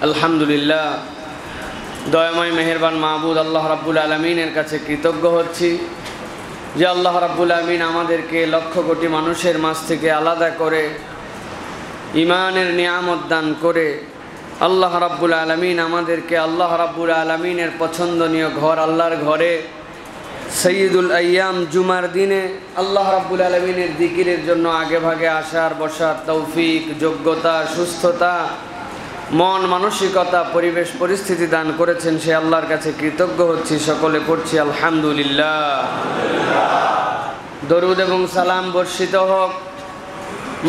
আলহামদুলিল্লাহ, দয়াময় মেহেরবান মাহবুদ আল্লাহ রাব্বুল আলামিনের কাছে কৃতজ্ঞ হচ্ছি যে আল্লাহ রাব্বুল আলামিন আমাদেরকে লক্ষ কোটি মানুষের মাঝ থেকে আলাদা করে ঈমানের নিয়ামত দান করে আল্লাহ রাব্বুল আলামিন আমাদেরকে আল্লাহ রাব্বুল আলামিনের পছন্দনীয় ঘর আল্লাহর ঘরে সৈয়দুল আইয়াম জুমার দিনে আল্লাহ রাব্বুল আলামিনের জিকিরের জন্য আগে ভাগে আসার বসার তৌফিক, যোগ্যতা, সুস্থতা, মন মানসিকতা, পরিবেশ পরিস্থিতি দান করেছেন। সে আল্লাহর কাছে কৃতজ্ঞ হচ্ছি। সকলে পড়ছি আলহামদুলিল্লাহ। দরুদ এবং সালাম বর্ষিত হোক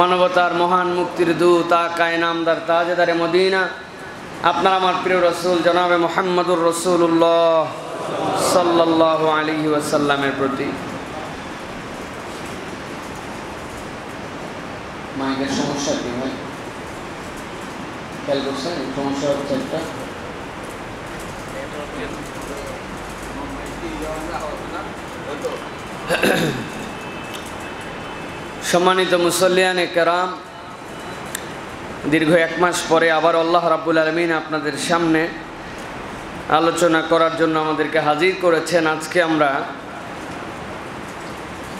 মানবতার মহান মুক্তির দূত আকায়ে নামদার তাজেদারে মদিনা আপনার আমার প্রিয় রসুল জনাবে মুহাম্মদুর রাসূলুল্লাহ সাল্লাল্লাহু আলাইহি ওয়াসাল্লামের প্রতি। মাইকের সমস্যা কি ভাই? খেয়াল করছেন সমস্যা হচ্ছে একটা? সম্মানিত মুসল্লিয়ানে কেরাম, দীর্ঘ এক মাস পরে আবার আল্লাহ রাব্বুল আলামিন আপনাদের সামনে আলোচনা করার জন্য আমাদেরকে হাজির করেছেন। আজকে আমরা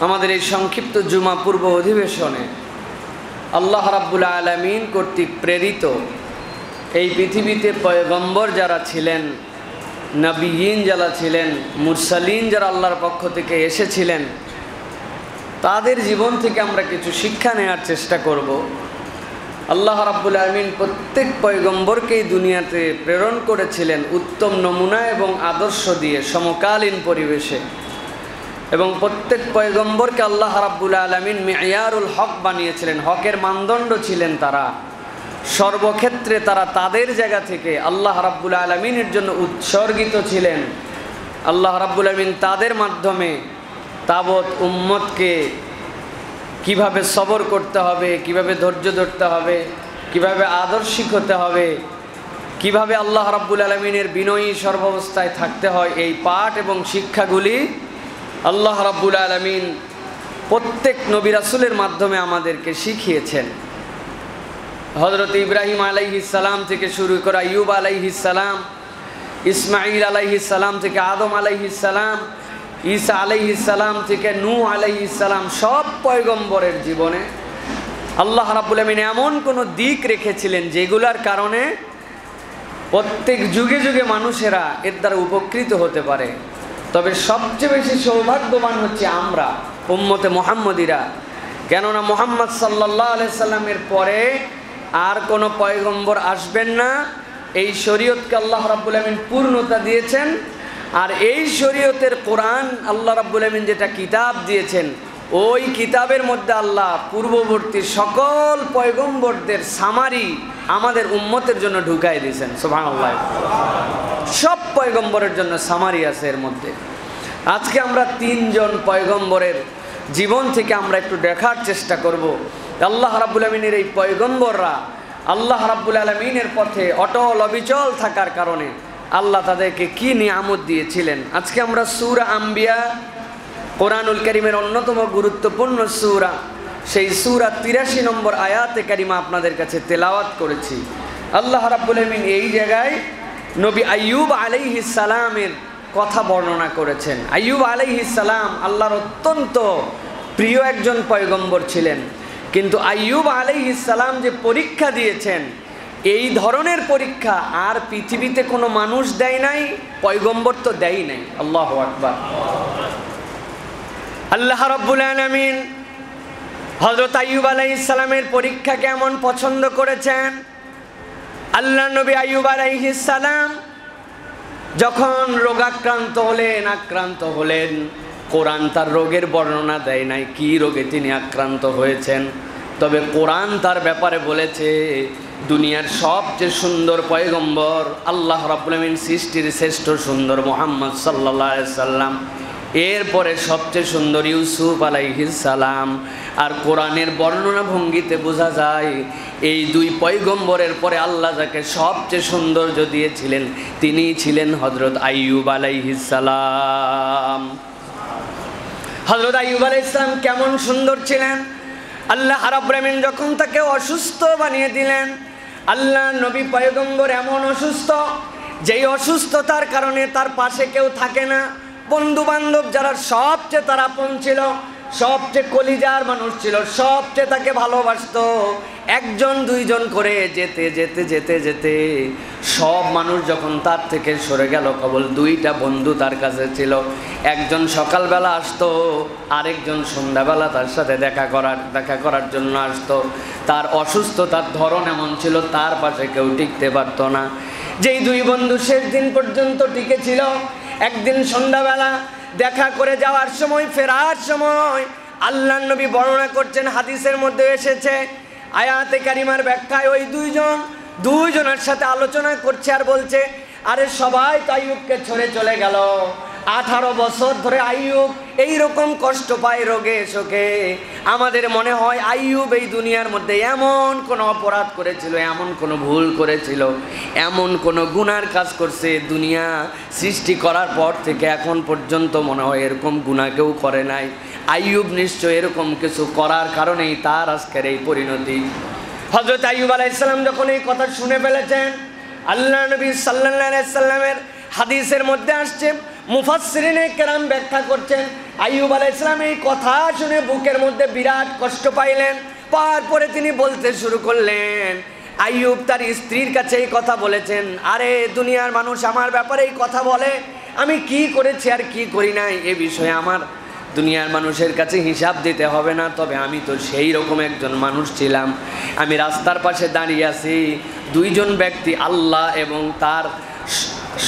আমাদের এই সংক্ষিপ্ত জুমা পূর্ব অধিবেশনে আল্লাহ রাব্বুল আলামিন কর্তৃক প্রেরিত এই পৃথিবীতে পয়গম্বর যারা ছিলেন, নবীয়িন যারা ছিলেন, মুরসালিন যারা আল্লাহর পক্ষ থেকে এসেছিলেন, তাদের জীবন থেকে আমরা কিছু শিক্ষা নেওয়ার চেষ্টা করব। আল্লাহ রাব্বুল আলামিন প্রত্যেক পয়গম্বরকেই দুনিয়াতে প্রেরণ করেছিলেন উত্তম নমুনা এবং আদর্শ দিয়ে, সমকালীন পরিবেশে, এবং প্রত্যেক পয়গম্বরকে আল্লাহ রাব্বুল আলামিন মিয়ারুল হক বানিয়েছিলেন। হকের মানদণ্ড ছিলেন তারা। সর্বক্ষেত্রে তারা তাদের জায়গা থেকে আল্লাহ রাব্বুল আলামিনের জন্য উৎসর্গিত ছিলেন। আল্লাহ রাব্বুল আলামিন তাদের মাধ্যমে তাবৎ উম্মতকে কিভাবে সবর করতে হবে, কিভাবে ধৈর্য ধরতে হবে, কিভাবে আদর্শিক হতে হবে, কিভাবে আল্লাহ রাব্বুল আলামিনের বিনয়ী সর্বাবস্থায় থাকতে হয়, এই পাঠ এবং শিক্ষাগুলি আল্লাহ রাব্বুল আলামিন প্রত্যেক নবী রাসূলের মাধ্যমে আমাদেরকে শিখিয়েছেন। হযরত ইব্রাহিম আলাইহিস সালাম থেকে শুরু করে আইয়ুব আলাইহিস সালাম, ইসমাঈল আলাইহিস সালাম থেকে আদম আলাইহিস সালাম, ঈসা আলাইহিস সালাম থেকে নূহ আলাইহিস সালাম, সব পয়গম্বরের জীবনে আল্লাহ রাব্বুল আলামিন এমন কোনো দিক রেখেছিলেন যেগুলার কারণে প্রত্যেক যুগে যুগে মানুষেরা এর দ্বারা উপকৃত হতে পারে। তবে সবচেয়ে বেশি সৌভাগ্যবান হচ্ছে আমরা উম্মতে মুহাম্মদীরা, কেননা মুহাম্মদ সাল্লাল্লাহু আলাইহি সাল্লামের পরে আর কোনো পয়গম্বর আসবেন না। এই শরীয়তকে আল্লাহ রাব্বুল আলামিন পূর্ণতা দিয়েছেন। আর এই শরীয়তের কোরআন আল্লাহ রাব্বুল আলামিন যেটা কিতাব দিয়েছেন, ওই কিতাবের মধ্যে আল্লাহ পূর্ববর্তী সকল পয়গম্বরদের সামারি আমাদের উম্মতের জন্য ঢুকাই দিয়েছেন। সুবহানাল্লাহ। সব পয়গম্বরের জন্য সামারি আছে এর মধ্যে। আজকে আমরা তিনজন পয়গম্বরের জীবন থেকে আমরা একটু দেখার চেষ্টা করব। আল্লাহ রাব্বুল আলামিনের এই পয়গম্বররা আল্লাহ রাব্বুল আলামিনের পথে অটল অবিচল থাকার কারণে আল্লাহ তাদেরকে কি নিয়ামত দিয়েছিলেন। আজকে আমরা সূরা আম্বিয়া, কোরআনুল কারীমের অন্যতম গুরুত্বপূর্ণ সূরা, সেই সূরা ৮৩ নম্বর আয়াতে কারিমা আপনাদের কাছে তেলাওয়াত করেছি। আল্লাহ রাব্বুল আলামিন এই জায়গায় নবী আইয়ুব আলাইহিস সালামের কথা বর্ণনা করেছেন। আইয়ুব আলাইহিস সালাম আল্লাহর অত্যন্ত প্রিয় একজন পয়গম্বর ছিলেন, কিন্তু আইয়ুব আলাইহিস সালাম যে পরীক্ষা দিয়েছেন, এই ধরনের পরীক্ষা আর পৃথিবীতে কোনো মানুষ দেয় নাই, পয়গম্বর তো দেয় নাই। আল্লাহু আকবার। আল্লাহ রাব্বুল আলামিন হযরত আইয়ুব আলাইহিস সালামের পরীক্ষা কেমন পছন্দ করেছেন। আল্লাহ নবী আইয়ুব আলাইহিস সালাম যখন রোগাক্রান্ত হলেন, কোরআন তার রোগের বর্ণনা দেয় নাই, কি রোগে তিনি আক্রান্ত হয়েছেন। তবে কোরআন তার ব্যাপারে বলেছে দুনিয়ার সবচেয়ে সুন্দর পয়গম্বর আল্লাহ রাব্বুল আলামিন সৃষ্টির শ্রেষ্ঠ সুন্দর মুহাম্মদ সাল্লাল্লাহু আলাইহি সাল্লাম, এরপরে সবচেয়ে সুন্দর ইউসুফ আলাইহিস সালাম। আর কোরআনের বর্ণনা ভঙ্গিতে বোঝা যায় এই দুই পয়গম্বরের পরে আল্লাহ যাকে সবচেয়ে সৌন্দর্য দিয়েছিলেন তিনি ছিলেন হযরত আইয়ুব আলাইহিস সালাম। হযরত আইয়ুব আলাইহিস সালাম কেমন সুন্দর ছিলেন। আল্লাহ রাব্বুল আলামিন যখন তাকে অসুস্থ বানিয়ে দিলেন, আল্লাহ নবী পয়গম্বর এমন অসুস্থ, যেই অসুস্থতার কারণে তার পাশে কেউ থাকে না। বন্ধু বান্ধব যারা সবচেয়ে তার আপন ছিল, সবচেয়ে কলিজার মানুষ ছিল, সবচেয়ে তাকে ভালোবাসতো, একজন দুইজন করে যেতে যেতে যেতে যেতে সব মানুষ যখন তার থেকে সরে গেল, কেবল দুইটা বন্ধু তার কাছে ছিল। একজন সকালবেলা আসতো, আরেকজন সন্ধ্যাবেলা তার সাথে দেখা করার জন্য আসতো। তার অসুস্থতার ধরন এমন ছিল, তার পাশে কেউ টিকতে পারত না। যেই দুই বন্ধু শেষ দিন পর্যন্ত টিকে ছিল, একদিন সন্ধ্যাবেলা দেখা করে যাওয়ার সময়, ফেরার সময় আল্লাহর নবী বর্ণনা করছেন, হাদিসের মধ্যে এসেছে, আয়াতে কারিমার ব্যাখ্যায় ওই দুইজনের সাথে আলোচনা করছে আর বলছে, আরে সবাই তো আইয়ুবকে ছেড়ে চলে গেল, 18 বছর ধরে আইয়ুব এইরকম কষ্ট পায় রোগে শোকে। আমাদের মনে হয় আইয়ুব এই দুনিয়ার মধ্যে এমন কোনো অপরাধ করেছিল, এমন কোনো ভুল করেছিল, এমন কোনো গুনার কাজ করছে, দুনিয়া সৃষ্টি করার পর থেকে এখন পর্যন্ত মনে হয় এরকম গুনাহ কেউ করে নাই। আইয়ুব নিশ্চয় এরকম কিছু করার কারণেই তার আজকের এই পরিণতি। হযরত আইয়ুব আলাইহিস সালাম যখন এই কথা শুনে ফেলেছেন, আল্লাহ নবী সাল্লাল্লাহু আলাইহি সাল্লামের হাদিসের মধ্যে আসছে, মুফাসসিরিনে কেরাম ব্যাখ্যা করছেন, আইয়ুব আলাইহিস সালাম এই কথা শুনে বুকের মধ্যে বিরাট কষ্ট পাইলেন। তারপরে তিনি বলতে শুরু করলেন, আইয়ুব তার স্ত্রীর কাছে এই কথা বলেছেন, আরে দুনিয়ার মানুষ আমার ব্যাপারে এই কথা বলে, আমি কি করেছি আর কি করি নাই এ বিষয়ে আমার দুনিয়ার মানুষের কাছে হিসাব দিতে হবে না। তবে আমি তো সেই রকম একজন মানুষ ছিলাম, আমি রাস্তার পাশে দাঁড়িয়ে আছি, দুইজন ব্যক্তি আল্লাহ এবং তার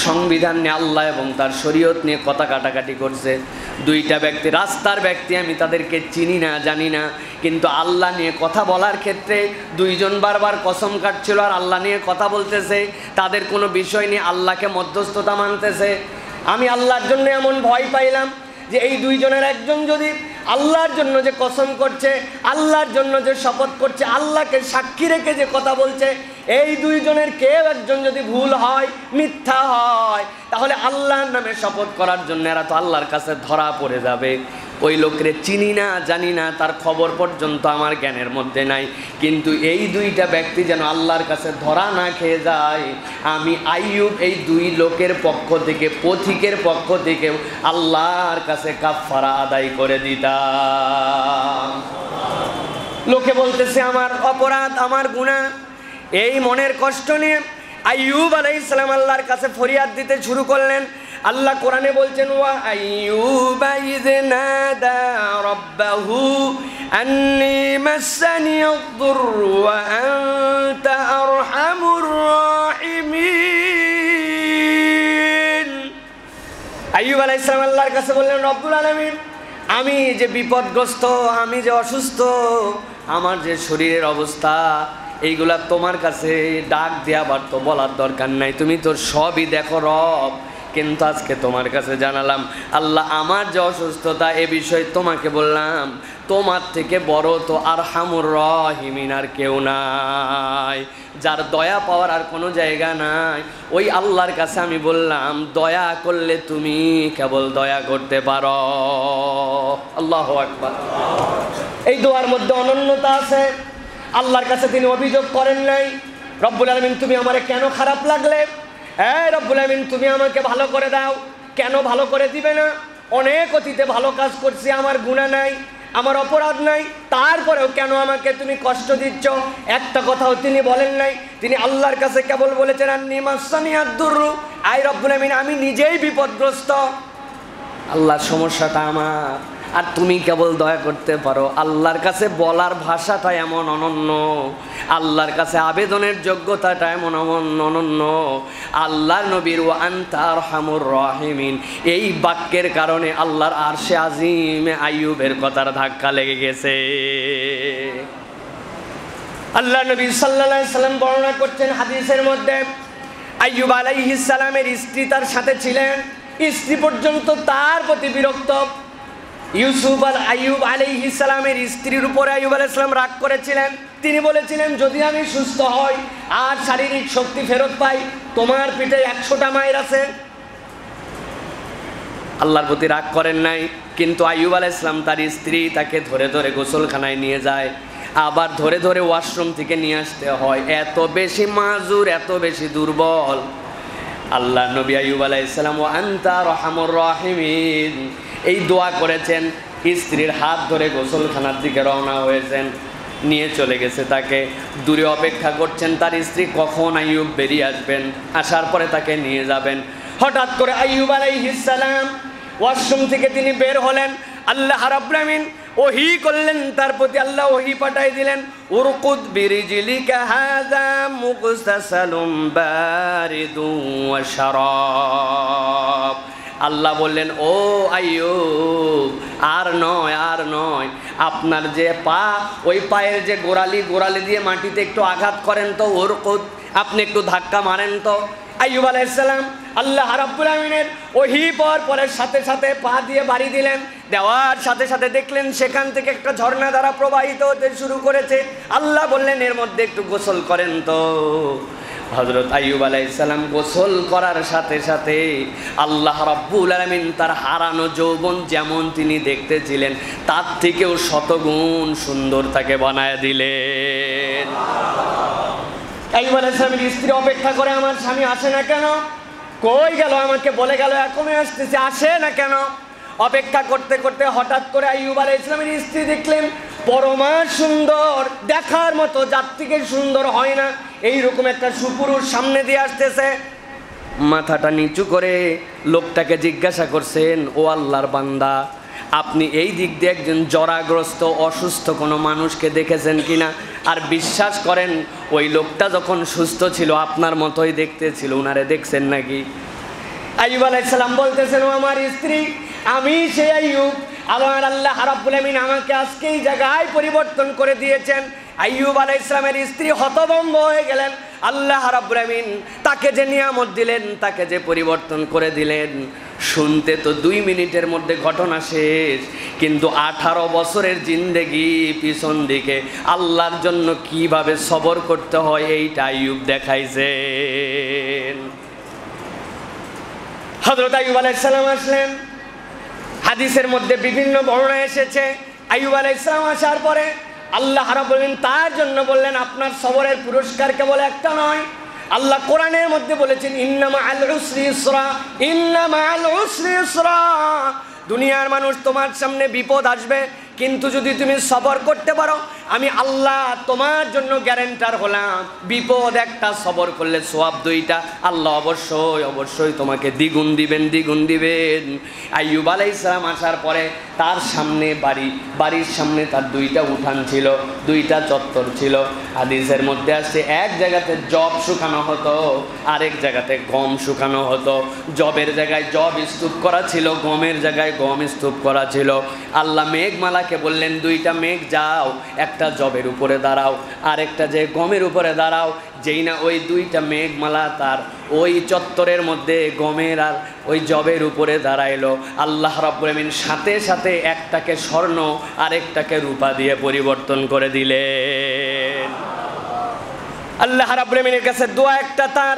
সংবিধান নিয়ে, আল্লাহ এবং তার শরীয়ত নিয়ে কথা কাটাকাটি করছে। দুইটা ব্যক্তি, রাস্তার ব্যক্তি, আমি তাদেরকে চিনি না, জানি না, কিন্তু আল্লাহ নিয়ে কথা বলার ক্ষেত্রে দুইজন বারবার কসম কাটছিল আর আল্লাহ নিয়ে কথা বলতেছে, তাদের কোনো বিষয় নিয়ে আল্লাহকে মধ্যস্থতা মানতেছে। আমি আল্লাহর জন্য এমন ভয় পাইলাম যে এই দুইজনের একজন যদি আল্লাহর জন্য যে কসম করছে, আল্লাহর জন্য যে শপথ করছে, আল্লাহকে সাক্ষী রেখে যে কথা বলছে, এই দুইজনের কেউ একজন যদি ভুল হয়, মিথ্যা হয়, তাহলে আল্লাহর নামে শপথ করার জন্য এরা তো আল্লাহর কাছে ধরা পড়ে যাবে। ওই লোকরে চিনি না, জানি না, তার খবর পর্যন্ত আমার জ্ঞানের মধ্যে নাই, কিন্তু এই দুইটা ব্যক্তি যেন আল্লাহর কাছে ধরা না খেয়ে যায়, আমি আইয়ুব এই দুই লোকের পক্ষ থেকে, পথিকের পক্ষ থেকে আল্লাহর কাছে কাফারা আদায় করে দিতাম। লোকে বলতেছে আমার অপরাধ, আমার গুনাহ, এই মনের কষ্ট নিয়ে আইয়ুব আলাইহিস সালাম আল্লাহর কাছে ফরিয়াদ দিতে শুরু করলেন। আল্লাহ কোরআনে বলছেন, ওয়া আইয়ুবা ইয নাদা রাব্বাহু আন্নী মাসসানিয়াদ-দুররু ওয়া আনতা আরহামুর রাহিমিন। আইয়ুব আলাইহিস সালাম আল্লাহর কাছে বললেন, রব্বুল আলামিন, আমি যে বিপদগ্রস্ত, আমি যে অসুস্থ, আমার যে শরীরের অবস্থা, এইগুলা তোমার কাছে ডাক দেয়া তো বলার দরকার নাই, তুমি তো সবই দেখো রব, কিন্তু আজকে তোমার কাছে জানালাম আল্লাহ, আমার যে অসুস্থতা এ বিষয়ে তোমাকে বললাম, তোমার থেকে বড় তো আরহামুর রাহিমিন আর কেউ নাই, যার দয়া পাওয়ার আর কোনো জায়গা নাই, ওই আল্লাহর কাছে আমি বললাম, দয়া করলে তুমি কেবল দয়া করতে পারো। আল্লাহু আকবার। এই দোয়ার মধ্যে অনন্যতা আছে। আল্লাহর কাছে তিনি অভিযোগ করেন নাই, রব্বুল আলামিন তুমি আমারে কেন খারাপ লাগলে, রব্বুল আলামিন তুমি আমাকে ভালো করে দাও, কেন ভালো করে দিবে না, অনেক অতীতে ভালো কাজ করছি, আমার গুনাহ নাই, আমার অপরাধ নাই, তারপরেও কেন আমাকে তুমি কষ্ট দিচ্ছ, একটা কথাও তিনি বলেন নাই। তিনি আল্লাহর কাছে কেবল বলেছেন, আন্নী মাসসানিয়াদ-দুররু, আয় রব্বুল আলামিন, আমি নিজেই বিপদগ্রস্ত, আল্লাহর সমস্যাটা আমার, আর তুমি কেবল দয়া করতে পারো। আল্লাহর কাছে বলার ভাষাটা এমন অনন্য, আল্লাহর কাছে আবেদনের যোগ্যতাটা এমন অনন্য। আল্লাহর নবীর ওয়া আনতা আরহামুর রাহিমিন এই বাক্যের কারণে আল্লাহর আরশে আজিমে আইয়ুবের কথার ধাক্কা লেগে গেছে। আল্লাহ নবী সাল্লাল্লাহু আলাইহি সাল্লাম বর্ণনা করছেন হাদিসের মধ্যে, আইয়ুব আলাইহিস সালামের স্ত্রী তার সাথে ছিলেন, স্ত্রী পর্যন্ত তার প্রতি বিরক্ত। আইয়ুব আলাইহিস সালামের স্ত্রীর উপরে আইয়ুব আলাইহিস সালাম রাগ করেছিলেন। তিনি বলেছিলেন, যদি আমি সুস্থ হই আর শারীরিক শক্তি ফেরত পাই, তোমার পিঠে 100টা মায়ের আছে। আল্লাহর প্রতি রাগ করেন নাই, কিন্তু আইয়ুব আলাইহিস সালাম তার স্ত্রী তাকে ধরে ধরে গোসলখানায় নিয়ে যায়। আবার ধরে ধরে ওয়াশরুম থেকে নিয়ে আসতে হয়, এত বেশি মাজুর, এত বেশি দুর্বল। আল্লাহ নবী আইয়ুব আলাইহিস সালাম ওয়া আনতা আরহামুর রাহিমিন এই দোয়া করেছেন, স্ত্রীর হাত ধরে গোসলখানার দিকে রওনা হয়েছেন, নিয়ে চলে গেছে তাকে। দূরে অপেক্ষা করছেন তার স্ত্রী কখন আইয়ুব বেরিয়ে আসবেন, আসার পরে তাকে নিয়ে যাবেন। হঠাৎ করে আইয়ুব আলাইহিস সালাম ওয়াশরুম থেকে তিনি বের হলেন, আল্লাহ রাব্বুল আমিন ওহী করলেন তার প্রতি, আল্লাহ ওহী পাঠাই দিলেন, উরকুদ বিরিজলিকা হাযা মুগতাসালুম বারিদুন ওয়া শারাব। আল্লাহ বললেন, ও আইয়ুব, আর নয়, আর নয়, আপনার যে পা, ওই পায়ের যে গোড়ালি দিয়ে মাটিতে একটু আঘাত করেন তো, উরকুদ, আপনি একটু ধাক্কা মারেন তো। আইয়ুব আলাইহিস সালাম আল্লাহ রাব্বুল আমিনের ওহী পরের সাথে সাথে পা দিয়ে বাড়ি দিলেন, দেওয়ার সাথে সাথে দেখলেন সেখান থেকে একটা ঝর্ণা দ্বারা প্রবাহিত হতে শুরু করেছে। আল্লাহ বললেন, এর মধ্যে একটু গোসল করেন তো। হযরত আইয়ুব আলাইহিস সালাম গোসল করার সাথে সাথে আল্লাহ রাব্বুল আলামিন তার হারানো যৌবন যেমন তিনি দেখতেছিলেন তার থেকেও শতগুণ সুন্দর তাকে বানায় দিলেন। আইয়ুব আলাইহিস সালামের স্ত্রী অপেক্ষা করে, আমার স্বামী আসে না কেন, কই গেল, আমাকে বলে গেল এখনই আসতেছে, আসে না কেন। অপেক্ষা করতে করতে হঠাৎ করে আইয়ুব আলাইহিস সালামের স্ত্রী দেখলেন পরমা সুন্দর, দেখার মতো, যার থেকে সুন্দর হয় না এইরকম একটা সুপুরুষ সামনে দিয়ে আসতেছে। মাথাটা নিচু করে লোকটাকে জিজ্ঞাসা করছেন, ও আল্লাহর বান্দা, আপনি এই দিক দিয়ে একজন জরাগ্রস্ত অসুস্থ কোনো মানুষকে দেখেছেন কিনা? আর বিশ্বাস করেন ওই লোকটা যখন সুস্থ ছিল আপনার মতোই দেখতে ছিল, উনারে দেখছেন নাকি? আইয়ুব আলাইহিস সালাম বলতেছেন, ও আমার স্ত্রী, আমি সেই আইয়ুব, আমার আল্লাহ রাব্বুল আমিন আমাকে আজকে এই জায়গায় পরিবর্তন করে দিয়েছেন। আইয়ুব আলাইহিস সালামের স্ত্রী হতভম্ব হয়ে গেলেন। আল্লাহ রাব্বুল আমিন তাকে যে নিয়ামত দিলেন, তাকে যে পরিবর্তন করে দিলেন, শুনতে তো 2 মিনিটের মধ্যে ঘটনা শেষ, কিন্তু 18 বছরের জিন্দেগি পিছন দিকে আল্লাহর জন্য কিভাবে সবর করতে হয় এইটা আইয়ুব দেখাইছেন। হযরত আইয়ুব আলাইহিস সালাম আসলেন, হাদিসের মধ্যে বিভিন্ন বর্ণনা এসেছে, আইয়ুব আলাইহিস সালাম আসার পরে আল্লাহ রাব্বুল আমিন তার জন্য বললেন, আপনার সবরের পুরস্কার কেবল একটা নয়, আল্লাহ কোরআনের মধ্যে বলেছেন, ইন্না মাআল উসরি ইসরা, ইন্না মাআল উসরি ইসরা। দুনিয়ার মানুষ তোমার সামনে বিপদ আসবে, কিন্তু যদি তুমি সবর করতে পারো, আমি আল্লাহ তোমার জন্য গ্যারান্টার হলাম, বিপদ একটা, সবর করলে সওয়াব 2টা, আল্লাহ অবশ্যই অবশ্যই তোমাকে দ্বিগুণ দিবেন, দ্বিগুণ দিবেন। আইয়ুব আলাইহিস সালাম আসার পরে তার সামনে বাড়ির সামনে তার 2টা উঠান ছিল, 2টা চত্বর ছিল। হাদিসের মধ্যে আসছে এক জায়গাতে জব শুকানো হতো, আরেক জায়গাতে গম শুকানো হতো। জবের জায়গায় জব স্তূপ করা ছিল, গমের জায়গায় গম স্তূপ করা ছিল। আল্লাহ মেঘমালাকে বললেন, 2টা মেঘ যাও, একটা জবের উপরে দাঁড়াও, আরেকটা যে গমের উপরে দাঁড়াও। যেই না ওই 2টা মেঘমালা তার ওই চত্বরের মধ্যে গমের আর ওই জবের উপরে দাঁড়াইলো, আল্লাহ রাব্বুল আমিন সাথে সাথে একটাকে স্বর্ণ আরেকটাকে রূপা দিয়ে পরিবর্তন করে দিলেন। আল্লাহ রাব্বুল আমিনের কাছে দোয়া একটা, তার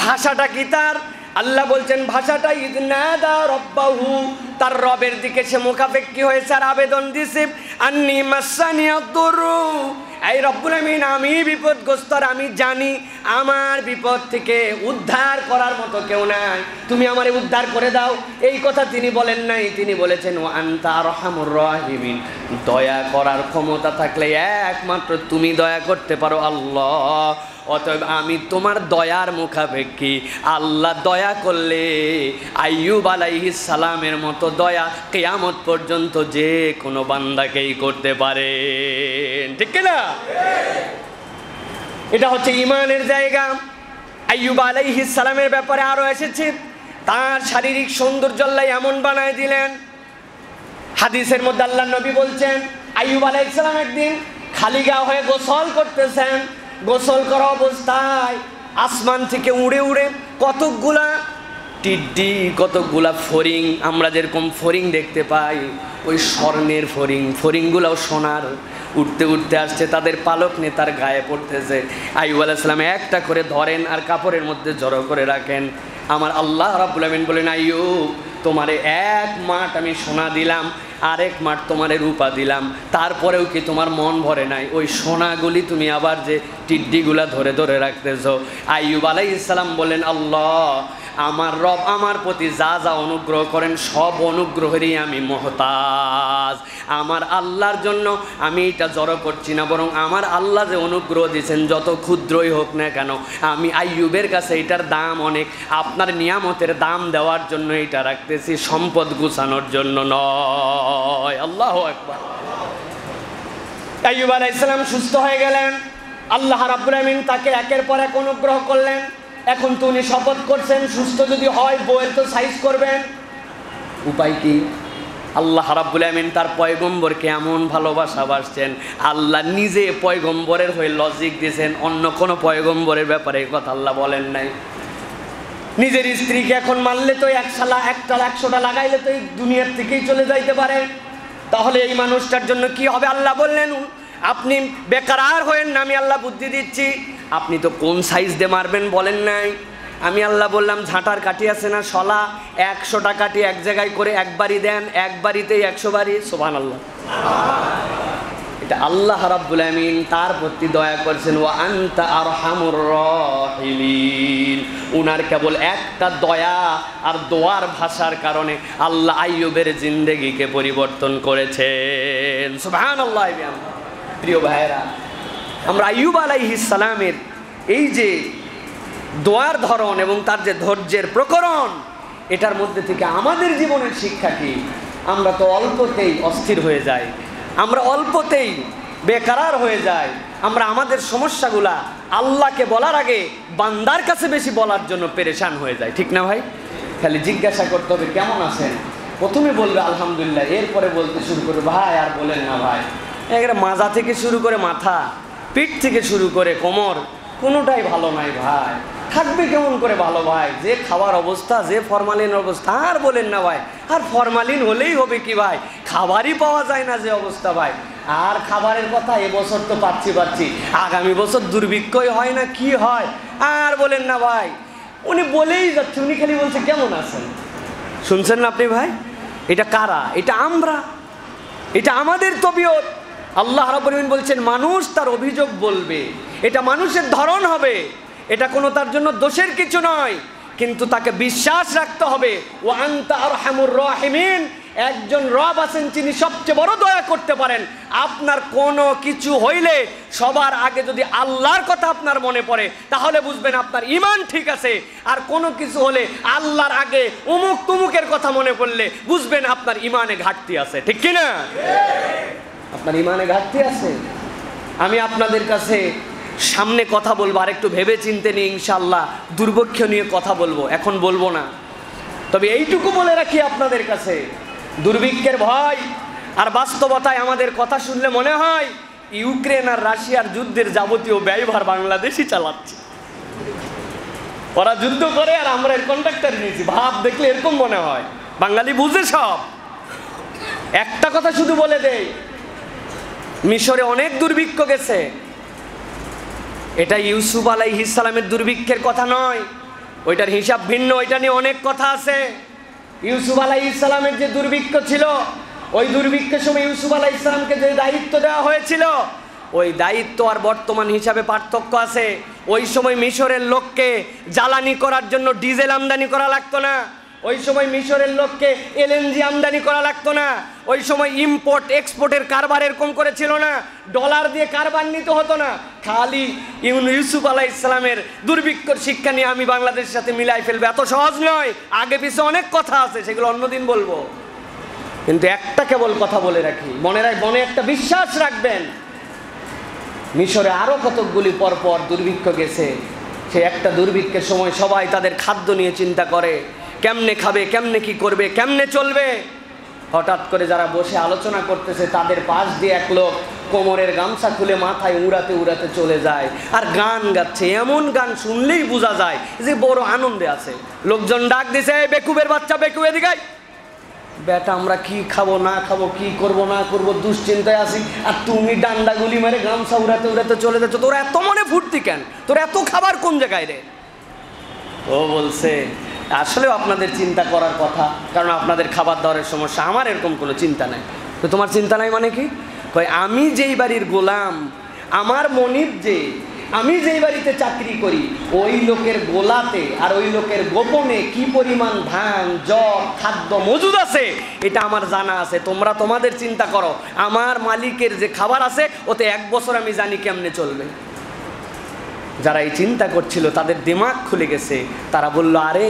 ভাষাটা কি? তার আল্লাহ বলছেন ভাষাটা ইদনাদা রব্বাহু, তার রবের দিকে সে মুখাপেক্ষী হয়েছে আর আবেদন দিছে, আন্নি মাসানিয়াদুরু, এই রব্বুল আমিন আমি বিপদগ্রস্ত, আর আমি জানি আমার বিপদ থেকে উদ্ধার করার মতো কেউ নাই, তুমি আমারে উদ্ধার করে দাও। এই কথা তিনি বলেন নাই, তিনি বলেছেন ওয়া আনতা আরহামুর রাহিমিন, দয়া করার ক্ষমতা থাকলে একমাত্র তুমি দয়া করতে পারো আল্লাহ, অতএব আমি তোমার দয়ার মুখাপেক্ষী। আল্লাহ দয়া করলে আইয়ুব আলাইহিস সালামের মতো দয়া কিয়ামত পর্যন্ত যে কোনো বান্দাকেই করতে পারে, ঠিক না? এটা হচ্ছে ঈমানের জায়গা। আইয়ুব আলাইহিস সালামের ব্যাপারে আরো এসেছে, তার শারীরিক সৌন্দর্য আল্লাহ এমন বানায় দিলেন। হাদিসের মধ্যে আল্লাহ নবী বলছেন, আইয়ুব আলাইহিস সালাম একদিন খালি গা হয়ে গোসল করতেছেন, গোসল করা অবস্থায় আসমান থেকে উড়ে উড়ে কতকগুলা টিড্ডি, কতকগুলা ফড়িং, আমরা যেরকম ফড়িং দেখতে পাই ওই স্বর্ণের ফড়িংগুলাও সোনার, উঠতে উঠতে আসছে, তাদের পালক নিয়ে তার গায়ে পড়তেছে। আইয়ুব আলাইহিস সালাম একটা করে ধরেন আর কাপড়ের মধ্যে জড়ো করে রাখেন। আমার আল্লাহ রাব্বুল আমিন বলেন, আইয়ুব তোমারে 1 মাঠ আমি সোনা দিলাম, আরেক মাঠ তোমারে রূপা দিলাম, তারপরেও কি তোমার মন ভরে নাই? ওই সোনাগুলি তুমি আবার যে টিড্ডিগুলা ধরে ধরে রাখতেছ। আইয়ুব আলাইহিস সালাম বলেন, আল্লাহ আমার রব আমার প্রতি যা যা অনুগ্রহ করেন সব অনুগ্রহেরই আমি মুহতাজ। আমার আল্লাহর জন্য আমি এটা জড়ো করছি না, বরং আমার আল্লাহ যে অনুগ্রহ দিয়েছেন যত ক্ষুদ্রই হোক না কেন, আমি আইয়ুবের কাছে এটার দাম অনেক। আপনার নিয়ামতের দাম দেওয়ার জন্য এটা রাখতেছি, সম্পদ গুছানোর জন্য নয়। আল্লাহু আকবার। আইয়ুব আলাইহিস সালাম সুস্থ হয়ে গেলেন, আল্লাহ রাব্বুল আমিন তাকে একের পর এক অনুগ্রহ করলেন। এখন তো উনি শপথ করছেন সুস্থ যদি হয় বউয়ের তো সাইজ করবেন। উপায় কি? আল্লাহ রাব্বুল আমিন তার পয়গম্বরকে এমন ভালোবাসা বাসছেন, আল্লাহ নিজে পয়গম্বরের হয়ে লজিক দিয়েছেন, অন্য কোনো পয়গম্বরের ব্যাপারে এই কথা আল্লাহ বলেন নাই। নিজের স্ত্রীকে এখন মারলে তো একটা 100টা লাগাইলে তো এই দুনিয়ার থেকেই চলে যাইতে পারে, তাহলে এই মানুষটার জন্য কি হবে? আল্লাহ বললেন আপনি বেকার হয়েন না, আমি আল্লাহ বুদ্ধি দিচ্ছি। আপনি তো কোন সাইজ দিয়ে মারবেন বলেন নাই, আমি আল্লাহ বললাম ঝাঁটার কাঠি আছে না শলা, 100টা কাঠি এক জায়গায় করে একবারই দেন, একবারিতেই 100 বারই। সুবহানাল্লাহ। এটা আল্লাহ রাব্বুল আমিন তার প্রতি দয়া করেছেন, ওয়া আনতা আরহামুর রাহিমিন। উনার কেবল একটা দয়া আর দোয়ার ভাষার কারণে আল্লাহ আইয়ুবের জিন্দেগিকে পরিবর্তন করেছেন। সুবহানাল্লাহ। প্রিয় ভাইয়েরা, আমরা আইয়ুব আলাইহিস সালামের এই যে দোয়ার ধরন এবং তার যে ধৈর্যের প্রকরণ, এটার মধ্যে থেকে আমাদের জীবনের শিক্ষা কি? আমরা তো অল্পতেই অস্থির হয়ে যাই, আমরা অল্পতেই বেকার হয়ে যাই, আমরা আমাদের সমস্যাগুলা আল্লাহকে বলার আগে বান্দার কাছে বেশি বলার জন্য পেরেশান হয়ে যায়, ঠিক না ভাই? খালি জিজ্ঞাসা করতে হবে কেমন আছেন, প্রথমে বলবে আলহামদুলিল্লাহ, এরপরে বলতে শুরু করবে ভাই আর বলেন না ভাই। একেবারে মাজা থেকে শুরু করে মাথা, পিঠ থেকে শুরু করে কোমর, কোনোটাই ভালো নাই ভাই। থাকবে কেমন করে ভালো ভাই? যে খাওয়ার অবস্থা, যে ফরমালিন অবস্থা, আর বলেন না ভাই। আর ফরমালিন হলেই হবে কি ভাই, খাবারই পাওয়া যায় না যে অবস্থা ভাই। আর খাবারের কথা এবছর তো পাচ্ছি, আগামী বছর দুর্ভিক্ষই হয় না কি হয়, আর বলেন না ভাই। উনি বলেই যাচ্ছে, উনি খালি বলছে কেমন আছেন। শুনছেন না আপনি ভাই? এটা কারা? এটা আমরা, এটা আমাদের তবিয়ত। আল্লাহ রাব্বুল আমিন বলছেন মানুষ তার অভিযোগ বলবে, এটা মানুষের ধরন হবে, এটা কোনো তার জন্য দোষের কিছু নয়, কিন্তু তাকে বিশ্বাস রাখতে হবে ওয়া আনতা আরহামুর রাহিমিন। একজন রব আছেন যিনি সবচেয়ে বড় দয়া করতে পারেন। আপনার কোনো কিছু হইলে সবার আগে যদি আল্লাহর কথা আপনার মনে পড়ে তাহলে বুঝবেন আপনার ঈমান ঠিক আছে, আর কোনো কিছু হলে আল্লাহর আগে উমুক তুমুকের কথা মনে পড়লে বুঝবেন আপনার ঈমানে ঘাটতি আছে, ঠিক কি না? আপনার ঈমানে ঘাটতি আছে। আমি আপনাদের কাছে সামনে কথা বলবো, আর একটু ভেবে চিনতে নিয়ে ইনশাআল্লাহ দুর্ভিক্ষ নিয়ে কথা বলবো, এখন বলবো না। তবে এইটুকু বলে রাখি আপনাদের কাছে, দুর্ভিক্ষের ভয় আর বাস্তবতায় আমাদের কথা শুনলে মনে হয় ইউক্রেন আর রাশিয়ার যুদ্ধের যাবতীয় ব্যয়ভার বাংলাদেশই চালাচ্ছে। ওরা যুদ্ধ করে আর আমরা এর কন্ট্রাক্টর নিয়েছি, ভাব দেখলে এরকম মনে হয়। বাঙালি বুঝে সব। একটা কথা শুধু বলে দেই, মিশরে অনেক দুর্ভিক্ষ গেছে, এটা ইউসুফ আলাইহিস সালামের দুর্ভিক্ষের কথা নয়, ওইটার হিসাব ভিন্ন, ওইটা নিয়ে অনেক কথা আছে। ইউসুফ আলাইহিস সালামের যে দুর্ভিক্ষ ছিল, ওই দুর্ভিক্ষের সময় ইউসুফ আলাইহিস সালামকে যে দায়িত্ব দেওয়া হয়েছিল, ওই দায়িত্ব আর বর্তমান হিসাবে পার্থক্য আছে। ওই সময় মিশরের লোককে জ্বালানি করার জন্য ডিজেল আমদানি করা লাগতো না, ওই সময় মিশরের লোককে এলএনজি আমদানি করা লাগতো না, ওই সময় ইম্পোর্ট এক্সপোর্টের কারবার এরকম করেছিল না, ডলার দিয়ে কারবার নিতে হতো না। খালি ইউসুফ আলাইহিস সালামের দুর্ভিক্ষর শিক্ষা নিয়ে আমি বাংলাদেশের সাথে মিলাই ফেলবো এত সহজ নয়, আগে পিছে অনেক কথা আছে, সেগুলো অন্যদিন বলবো। কিন্তু একটা কেবল কথা বলে রাখি, মনে একটা বিশ্বাস রাখবেন, মিশরে আরো কতকগুলি পরপর দুর্ভিক্ষ গেছে। সে একটা দুর্ভিক্ষের সময় সবাই তাদের খাদ্য নিয়ে চিন্তা করে, কেমনে খাবে, কেমনে কি করবে, কেমনে চলবে। হঠাৎ করে যারা বসে আলোচনা করতেছে তাদের পাশ দিয়ে এক লোক কোমরের গামছা খুলে মাথায় উড়াতে উড়াতে চলে যায় আর গান গাচ্ছে। এমন গান শুনলেই বোঝা যায় যে বড় আনন্দে আছে। লোকজন ডাক দিছে, বেকুবের বাচ্চা বেকু এদিকে আয়। বেটা আমরা কি খাবো না খাবো, কি করব না করব দুশ্চিন্তায় আছি, আর তুমি ডান্ডা গুলি মেরে গামছা উড়াতে উড়াতে চলে যাচ্ছ। তোর এত মনে ফুর্তি কেন? তোর এত খাবার কোন জায়গায় রে? ও বলছে আসলেও আপনাদের চিন্তা করার কথা, কারণ আপনাদের খাবার দাবারের সমস্যা, আমার এরকম কোনো চিন্তা নাই। তো তোমার চিন্তা নাই মানে কি? কই আমি যেই বাড়ির গোলাম, আমার মনিব যে, আমি যেই বাড়িতে চাকরি করি, ওই লোকের গোলাতে আর ওই লোকের গোপনে কি পরিমাণ ধান, জল, খাদ্য মজুদ আছে এটা আমার জানা আছে। তোমরা তোমাদের চিন্তা করো, আমার মালিকের যে খাবার আছে ওতে 1 বছর আমি জানি কেমনে চলবে। যারা এই চিন্তা করছিল তাদের দিমাগ খুলে গেছে। তারা বলল, আরে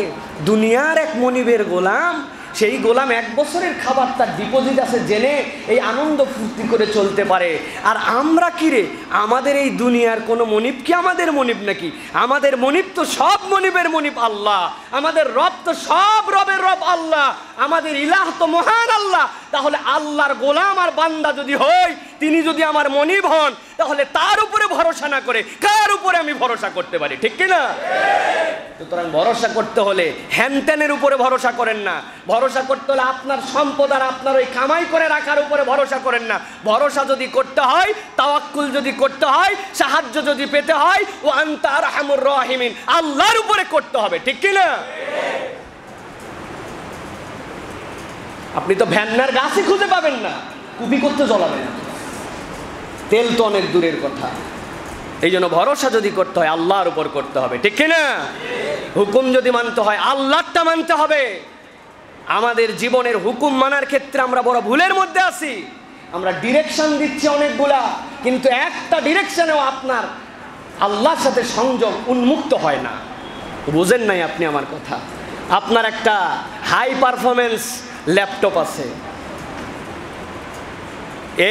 দুনিয়ার এক মনিবের গোলাম, সেই গোলাম 1 বছরের খাবার তার ডিপোজিট আছে জেনে এই আনন্দ ফুর্তি করে চলতে পারে। আর আমরা কি রে, আমাদের এই দুনিয়ার কোনো মনিব কি আমাদের মনিব নাকি? আমাদের মনিব তো সব মনিবের মনিব আল্লাহ, আমাদের রব তো সব রবের রব আল্লাহ, আমাদের ইলাহ তো মহান আল্লাহ। তাহলে আল্লাহর গোলাম আর বান্দা যদি হই, তিনি যদি আমার মনিব হন, তাহলে তার উপরে ভরসা না করে কার উপরে আমি ভরসা করতে পারি? ঠিক কিনা? সুতরাং ভরসা করতে হলে হ্যানত্যানের উপরে ভরসা করেন না। ভরসা করতে হলে আপনার সম্পদ আর আপনার ওই কামাই করে রাখার উপরে ভরসা করেন না। ভরসা যদি করতে হয়, তাওয়াক্কুল যদি করতে হয়, সাহায্য যদি পেতে হয়, ও আনতা আরহামুর রাহিমিন, আল্লাহর উপরে করতে হবে। ঠিক কিনা? আপনি তো ভ্যান্নার গাছই খুঁজে পাবেন না, কুপি করতে জ্বলাবেন, তেল তো অনেক দূরের কথা। এই জন্য ভরসা যদি করতে হয় আল্লাহর উপর করতে হবে। ঠিক কিনা? হুকুম যদি মানতে হয় আল্লাহটা মানতে হবে। আমাদের জীবনের হুকুম মানার ক্ষেত্রে আমরা বড় ভুলের মধ্যে আছি। আমরা ডিরেকশন দিচ্ছি অনেকগুলা, কিন্তু একটা ডিরেকশনেও আপনার আল্লাহর সাথে সংযোগ উন্মুক্ত হয় না। বুঝেন নাই আপনি আমার কথা? আপনার একটা হাই পারফরমেন্স ল্যাপটপ আছে,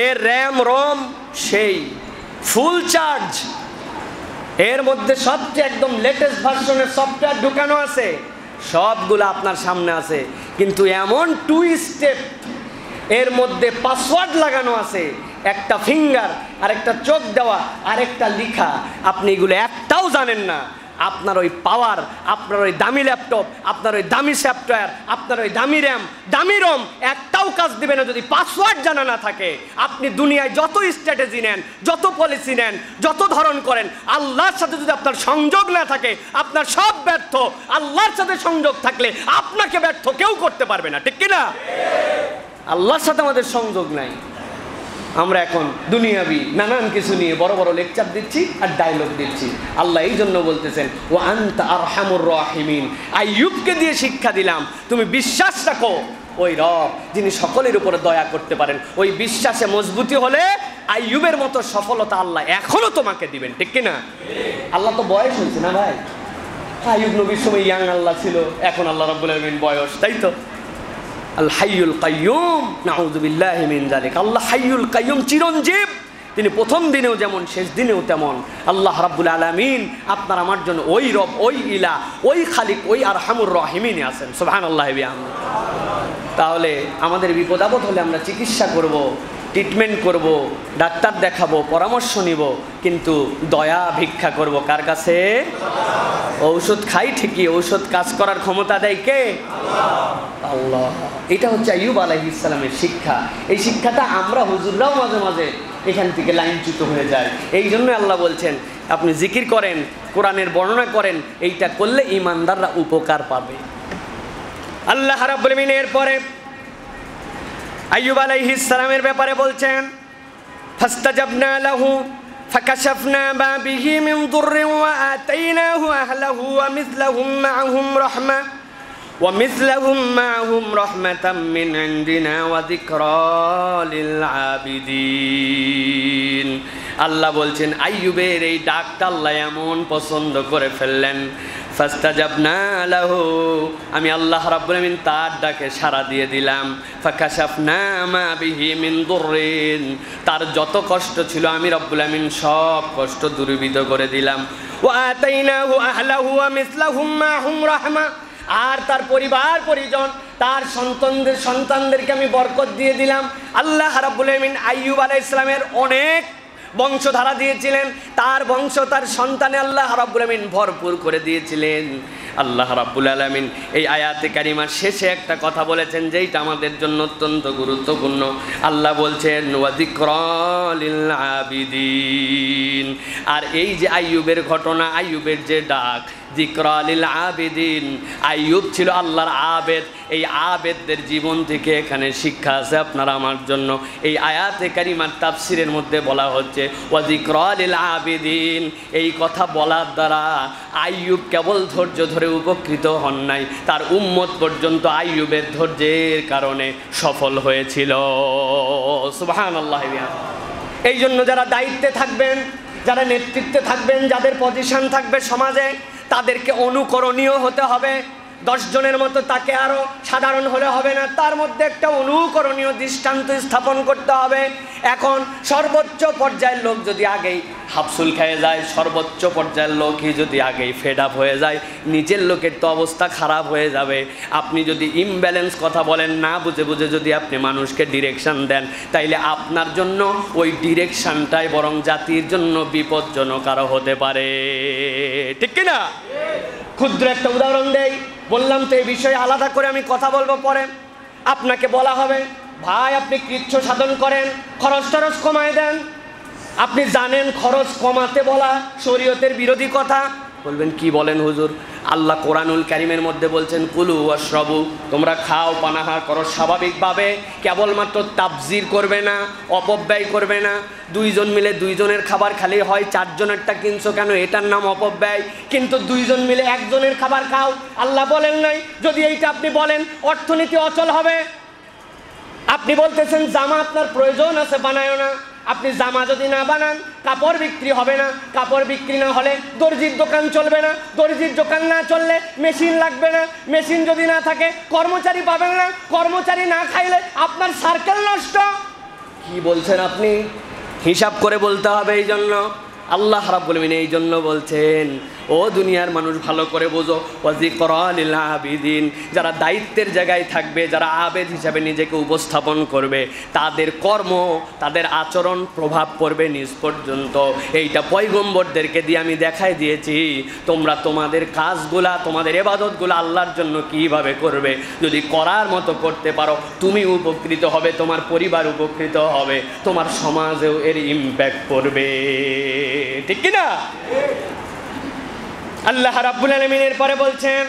এর র্যাম রম সেই ফুল চার্জ, এর মধ্যে সবচেয়ে একদম লেটেস্ট ভার্সনের সফটওয়্যার ঢুকানো আছে, সবগুলো আপনার সামনে আছে, কিন্তু এমন 2 স্টেপ এর মধ্যে পাসওয়ার্ড লাগানো আছে, একটা ফিঙ্গার আর একটা চোখ দেওয়া আর একটা লিখা, আপনি এগুলো একটাও জানেন না। আপনার ওই পাওয়ার, আপনার ওই দামি ল্যাপটপ, আপনার ওই দামি সফটওয়্যার, আপনার ওই দামি র্যাম, দামি রম একটাও কাজ দিবে না যদি পাসওয়ার্ড জানা না থাকে। আপনি দুনিয়ায় যত স্ট্র্যাটেজি নেন, যত পলিসি নেন, যত ধরন করেন, আল্লাহর সাথে যদি আপনার সংযোগ না থাকে, আপনার সব ব্যর্থ। আল্লাহর সাথে সংযোগ থাকলে আপনাকে ব্যর্থ কেউ করতে পারবে না। ঠিক কিনা? আল্লাহর সাথে আমাদের সংযোগ নাই। আমরা এখন দুনিয়াবি নানান কিছু নিয়ে বড় বড় লেকচার দিচ্ছি আর ডায়লগ দিচ্ছি। আল্লাহ এই জন্য বলতেছেন, ও আনতা আরহামুর রাহিমিন, আইয়ুবকে দিয়ে শিক্ষা দিলাম, তুমি বিশ্বাস রাখো ওই রব যিনি সকলের উপরে দয়া করতে পারেন। ওই বিশ্বাসে মজবুতি হলে আইয়ুবের মতো সফলতা আল্লাহ এখনো তোমাকে দিবেন। ঠিক কিনা? আল্লাহ তো বয়স হয়েছে না ভাই? আইয়ুব নবীর সময় ইয়াং আল্লাহ ছিল, এখন আল্লাহ রাব্বুল আলামিন বয়স, তাই তো? আল হাইয়ুল কাইয়ুম, নাউযু বিল্লাহি মিন যালিক। আল্লাহ হাইয়ুল কাইয়ুম, চিরঞ্জীব। তিনি প্রথম দিনেও যেমন শেষ দিনেও তেমন। আল্লাহ রাব্বুল আলামিন আপনার আমার জন্য ওই রব, ওই ইলা, ওই খালিক, ওই আরহামুর রাহিমিন আছেন। সুবহানাল্লাহি বিহামদিহি। তাহলে আমাদের বিপদ আপদ হলে আমরা চিকিৎসা করব, ট্রিটমেন্ট করব, ডাক্তার দেখাবো, পরামর্শ নিব, কিন্তু দয়া ভিক্ষা করব কার কাছে? ঔষধ খাই ঠিকই, ঔষধ কাজ করার ক্ষমতা দেয় কে? আল্লাহ। এটা হচ্ছে আইয়ুব আলাইহিস সালামের শিক্ষা। এই শিক্ষাটা আমরা হুজুররাও মাঝে মাঝে এখান থেকে লাইনচ্যুত হয়ে যায়। এই জন্য আল্লাহ বলছেন, আপনি জিকির করেন, কোরআনের বর্ণনা করেন, এইটা করলে ঈমানদাররা উপকার পাবে। আল্লাহ রাব্বুল আলামিন এরপরে আইয়ুব আলাইহিস সালামের ব্যাপারে বলছেন, ফাস্তাজাবনা লাহু ফাকাশাফনা মা বিহি মিন দুররিন ওয়া আতাইনাহু আহলাহু ওয়া মিসলাহুম মা'হুম রাহমা ওয়া মিসলাহুম মা'হুম রাহমাতাম মিন ইনদিনা ওয়া যিকরা লিল আবিদিন। আল্লাহ বলছেন আইয়ুবের এই ডাকটা আল্লাহ এমন পছন্দ করে ফেললেন, ফাস্তাজাবনা লাহু, আমি আল্লাহ রাব্বুল আলামিন তার ডাকে সাড়া দিয়ে দিলাম। ফাকাশাফনা মা বিহি মিন দুররিন, তার যত কষ্ট ছিল আমি রব্বুল আলামিন সব কষ্ট দূরীভূত করে দিলাম। ওয়া আতাইনাহু আহলাহু ওয়া মিসলাহুম মা'হুম রাহমা, আর তার পরিবার পরিজন, তার সন্তানদেরকে আমি বরকত দিয়ে দিলাম। আল্লাহ রাব্বুল আলামিন আইয়ুব আলাইহিস সালামের অনেক বংশধারা দিয়েছিলেন, তার বংশ, তার সন্তানে আল্লাহ রাব্বুল আলামিন ভরপুর করে দিয়েছিলেন। আল্লাহ রাব্বুল আলামিন এই আয়াতে কারিমার শেষে একটা কথা বলেছেন যেটা আমাদের জন্য অত্যন্ত গুরুত্বপূর্ণ। আল্লাহ বলছেন ওয়া যিকরা লিল আবিদিন। আর এই যে আইয়ুবের ঘটনা, আইয়ুবের যে ডাক, যিকরা লিল আবিদিন। আইয়ুব ছিল আল্লাহর আবেদ। এই আবেদদের জীবন থেকে এখানে শিক্ষা আছে আপনার আমার জন্য। এই আয়াতে কারিমার তাফসিরের মধ্যে বলা হচ্ছে ওয়া যিকরা লিল আবিদিন। এই কথা বলার দ্বারা আইয়ুব কেবল ধৈর্য ধরে উপকৃত হন নাই, তার উম্মত পর্যন্ত আইয়ুবের ধৈর্যের কারণে সফল হয়েছিল। সুবহানাল্লাহ। এই জন্য যারা দায়িত্বে থাকবেন, যারা নেতৃত্বে থাকবেন, যাদের পজিশন থাকবে সমাজে, তাদেরকে অনুকরণীয় হতে হবে। 10 জনের মতো তাকে আরও সাধারণ হলে হবে না, তার মধ্যে একটা অনুকরণীয় দৃষ্টান্ত স্থাপন করতে হবে। এখন সর্বোচ্চ পর্যায়ের লোক যদি আগেই হাফসুল খেয়ে যায়, সর্বোচ্চ পর্যায়ের লোকই যদি আগেই ফেড আপ হয়ে যায়, নিচের লোকের তো অবস্থা খারাপ হয়ে যাবে। আপনি যদি ইমব্যালেন্স কথা বলেন, না বুঝে বুঝে যদি আপনি মানুষকে ডিরেকশন দেন, তাইলে আপনার জন্য ওই ডিরেকশনটাই বরং জাতির জন্য বিপজ্জনক আরও হতে পারে। ঠিক কিনা? ক্ষুদ্র একটা উদাহরণ দেই, বললাম তো এই বিষয়ে আলাদা করে আমি কথা বলবো পরে। আপনাকে বলা হবে, ভাই আপনি কৃচ্ছ সাধন করেন, খরচ টরচ কমায় দেন। আপনি জানেন খরচ কমাতে বলা শরীয়তের বিরোধী কথা। বলবেন কি বলেন হুজুর? আল্লাহ কোরআনুল কারীমের মধ্যে বলছেন কুলু ওয়াশরাবু, তোমরা খাও পানাহার করো স্বাভাবিকভাবে, কেবলমাত্র তাবজির করবে না, অপব্যয় করবে না। 2 জন মিলে 2 জনের খাবার খালি হয়, 4 জনেরটা কিনছো কেন? এটার নাম অপব্যয়। কিন্তু 2 জন মিলে 1 জনের খাবার খাও, আল্লাহ বলেন নাই। যদি এইটা আপনি বলেন, অর্থনীতি অচল হবে। আপনি বলতেছেন জামা আপনার প্রয়োজন আছে, বানায় না। আপনি জামা যদি না বানান, কাপড় বিক্রি হবে না। কাপড় বিক্রি না হলে দর্জির দোকান চলবে না। দর্জির দোকান না চললে মেশিন লাগবে না। মেশিন যদি না থাকে কর্মচারী পাবেন না। কর্মচারী না খাইলে আপনার সার্কেল নষ্ট। কি বলছেন আপনি? হিসাব করে বলতে হবে। এই জন্য আল্লাহ রাব্বুল আলামিন এই জন্য বলছেন, ও দুনিয়ার মানুষ ভালো করে বোঝো, ওয়াজিকরা লিল আবিদিন। যারা দায়িত্বের জায়গায় থাকবে, যারা আবেদ হিসাবে নিজেকে উপস্থাপন করবে, তাদের কর্ম, তাদের আচরণ প্রভাব পড়বে নিজ পর্যন্ত। এইটা পয়গম্বরদেরকে দিয়ে আমি দেখাই দিয়েছি। তোমরা তোমাদের কাজগুলা, তোমাদের ইবাদতগুলা আল্লাহর জন্য কিভাবে করবে, যদি করার মতো করতে পারো, তুমি উপকৃত হবে, তোমার পরিবার উপকৃত হবে, তোমার সমাজেও এর ইমপ্যাক্ট পড়বে। ঠিক কিনা? আল্লাহ রাব্বুল আলামিন এর পরে বলছেন,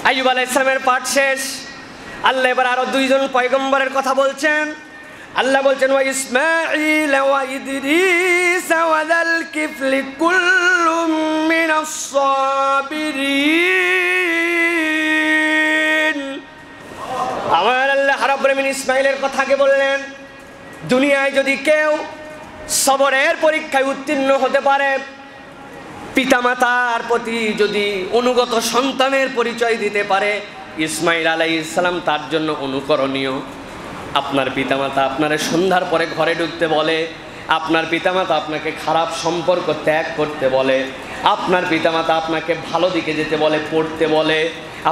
আইয়ুব আলাইহিস সালামের পাঠ শেষ। আল্লাহ এবার আরো 2 জন পয়গম্বরের কথা বলছেন। আল্লাহ বলছেন ওয়া ইসমাঈল ওয়া ইদরিস ওয়া যাল কিফলি কুল্লুম মিনাস সাবিরিন। আমার আল্লাহ রাব্বুল আলামিন ইসমাঈলের কথাকে বললেন, দুনিয়ায় যদি কেউ সবরের পরীক্ষায় উত্তীর্ণ হতে পারে, পিতামাতার প্রতি যদি অনুগত সন্তানের পরিচয় দিতে পারে, ইসমাঈল আলাইহিস সালাম তার জন্য অনুকরণীয়। আপনার পিতামাতা আপনার সন্ধ্যার পরে ঘরে ঢুকতে বলে, আপনার পিতামাতা আপনাকে খারাপ সম্পর্ক ত্যাগ করতে বলে, আপনার পিতামাতা আপনাকে ভালো দিকে যেতে বলে, পড়তে বলে,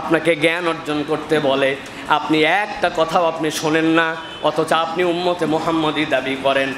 আপনাকে জ্ঞান অর্জন করতে বলে, আপনি একটা কথাও আপনি শোনেন না, অথচ আপনি উম্মতে মুহাম্মদী দাবি করেন।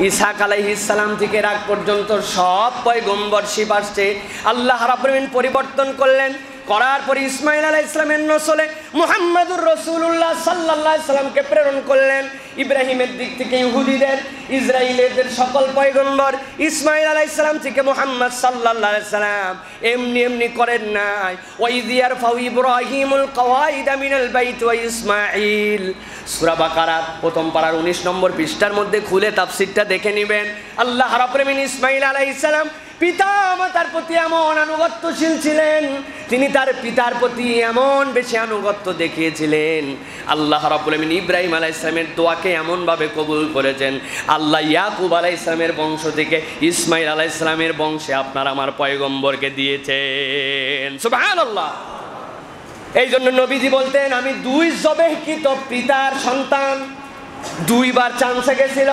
ইসহাক আলাইহিস সালাম থেকে রাগ পর্যন্ত সব পয়গম্বরশিপ আসছে। আল্লাহ রাব্বুল আলামিন পরিবর্তন করলেন, করার পরে ইসমাঈল আলাইহিস সালামের নসলে মুহাম্মদুর রাসূলুল্লাহ সাল্লাল্লাহু আলাইহি সাল্লামকে প্রেরণ করলেন। ইব্রাহিমের দিক থেকে ইহুদিদের, ইসরাইলের সকল পয়গম্বর, ইসমাঈল আলাইহিস সালাম থেকে মুহাম্মদ সাল্লাল্লাহু আলাইহি সাল্লাম এমনি এমনি করেন নাই। ওয়া ইয ইয়ারফাউ ইব্রাহিমুল কওয়াইদা মিনাল বাইত ওয়া ইসমাঈল। সূরা বাকারার প্রথম পারার 19 নম্বর পৃষ্ঠার মধ্যে খুলে তাফসীরটা দেখে নেবেন। আল্লাহ রাব্বুল আলামিন ইসমাঈল আলাইহিস সালাম পিতা মাতার প্রতি এমন আনুগত্যশীল ছিলেন, তিনি তার পিতার প্রতি এমন বেশি আনুগত্য দেখিয়েছিলেন। আল্লাহ রাব্বুল আলামিন ইব্রাহিম আলাইহিস সালামের দোয়াকে এমনভাবে কবুল করেছেন, আল্লাহ ইয়াকুব আলাইহিস সালামের বংশ থেকে ইসমাঈল আলাইহিস সালামের বংশে আপনার আমার পয়গম্বরকে দিয়েছেন। সুবহানাল্লাহ। এই জন্য নবীজি বলতেন, আমি 2 জবেহকৃত পিতার সন্তান। 2 বার চান্সে গেছিল।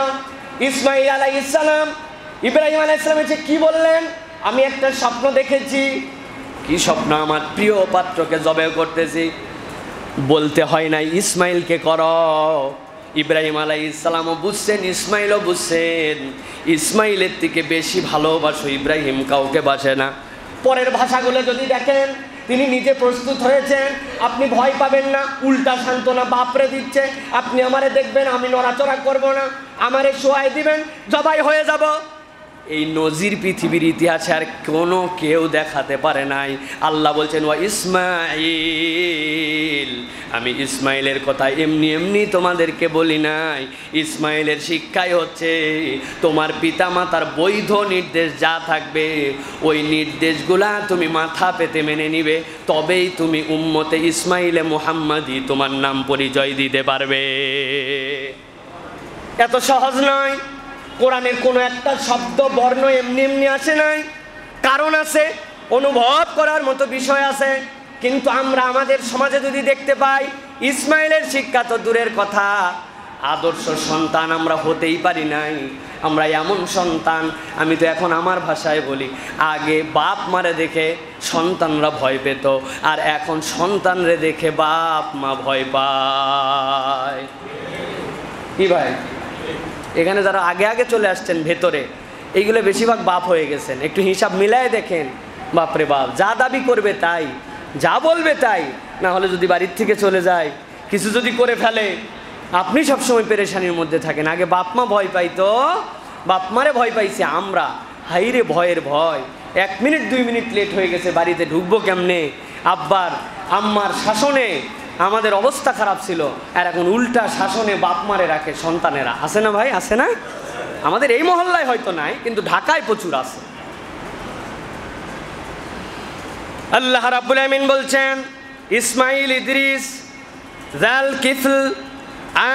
ইসমাঈল আলাইহিস সালাম ইব্রাহিম আলাইহিস সালাম এসে কি বললেন? আমি একটা স্বপ্ন দেখেছি। কি স্বপ্ন? আমার প্রিয় পাত্রকে জবেহ করতেছি। বলতে হয় না ইসমাইলকে করো। ইব্রাহিম আলাইহিস সালামও বুঝছেন, ইসমাইলও বুঝছেন, ইসমাইলের থেকে বেশি ভালোবাসো ইব্রাহিম কাউকে বাসে না। পরের ভাষাগুলো যদি দেখেন, তিনি নিজে প্রস্তুত হয়েছেন, আপনি ভয় পাবেন না, উল্টা সান্ত্বনা বাপরে দিচ্ছে। আপনি আমারে দেখবেন, আমি নড়াচড়া করব না, আমারে শোয়াই দিবেন, জবাই হয়ে যাব। এই নজির পৃথিবীর ইতিহাসে আর কোনো কেউ দেখাতে পারে নাই। আল্লাহ বলছেন ওয়া ইসমাঈল, আমি ইসমাইলের কথা এমনি এমনি তোমাদেরকে বলি নাই। ইসমাইলের শিক্ষাই হচ্ছে তোমার পিতা মাতার বৈধ নির্দেশ যা থাকবে ওই নির্দেশগুলা তুমি মাথা পেতে মেনে নিবে, তবেই তুমি উম্মতে ইসমাইলে মুহাম্মাদি তোমার নাম পরিচয় দিতে পারবে। এত সহজ নয়। কোরআনের কোনো একটা শব্দ বর্ণ এমনি এমনি আসে নাই, কারণ আছে, অনুভব করার মতো বিষয় আছে। কিন্তু আমরা আমাদের সমাজে যদি দেখতে পাই, ইসমাইলের শিক্ষা তো দূরের কথা, আদর্শ সন্তান আমরা হতেই পারি নাই। আমরা এমন সন্তান, আমি তো এখন আমার ভাষায় বলি, আগে বাপ মারে দেখে সন্তানরা ভয় পেত, আর এখন সন্তানরে দেখে বাপ মা ভয় পায়। কি ভাই, এখানে যারা আগে আগে চলে আসছেন ভেতরে, এইগুলো বেশিরভাগ বাপ হয়ে গেছেন। একটু হিসাব মিলায় দেখেন, বাপরে বাপ, যা দাবি করবে তাই, যা বলবে তাই, না হলে যদি বাড়ির থেকে চলে যায়, কিছু যদি করে ফেলে, আপনি সবসময় পেরেশানির মধ্যে থাকেন। আগে বাপ মা ভয় পাইতো, বাপ মারে ভয় পাইছে আমরা, হাইরে ভয়ের ভয়। 1 মিনিট 2 মিনিট লেট হয়ে গেছে, বাড়িতে ঢুকবো কেমনে, আব্বার আম্মার শাসনে আমাদের অবস্থা খারাপ ছিল, আর এখন উল্টা শাসনে বাপ মারে রাখে সন্তানেরা। আছে না ভাই, আছে না? আমাদের এই মহল্লায় হয়তো নাই, কিন্তু ঢাকায় প্রচুর আছে। আল্লাহ রাব্বুল আমিন বলছেন ইসমাইল, ইদ্রিস, যাল কিফল,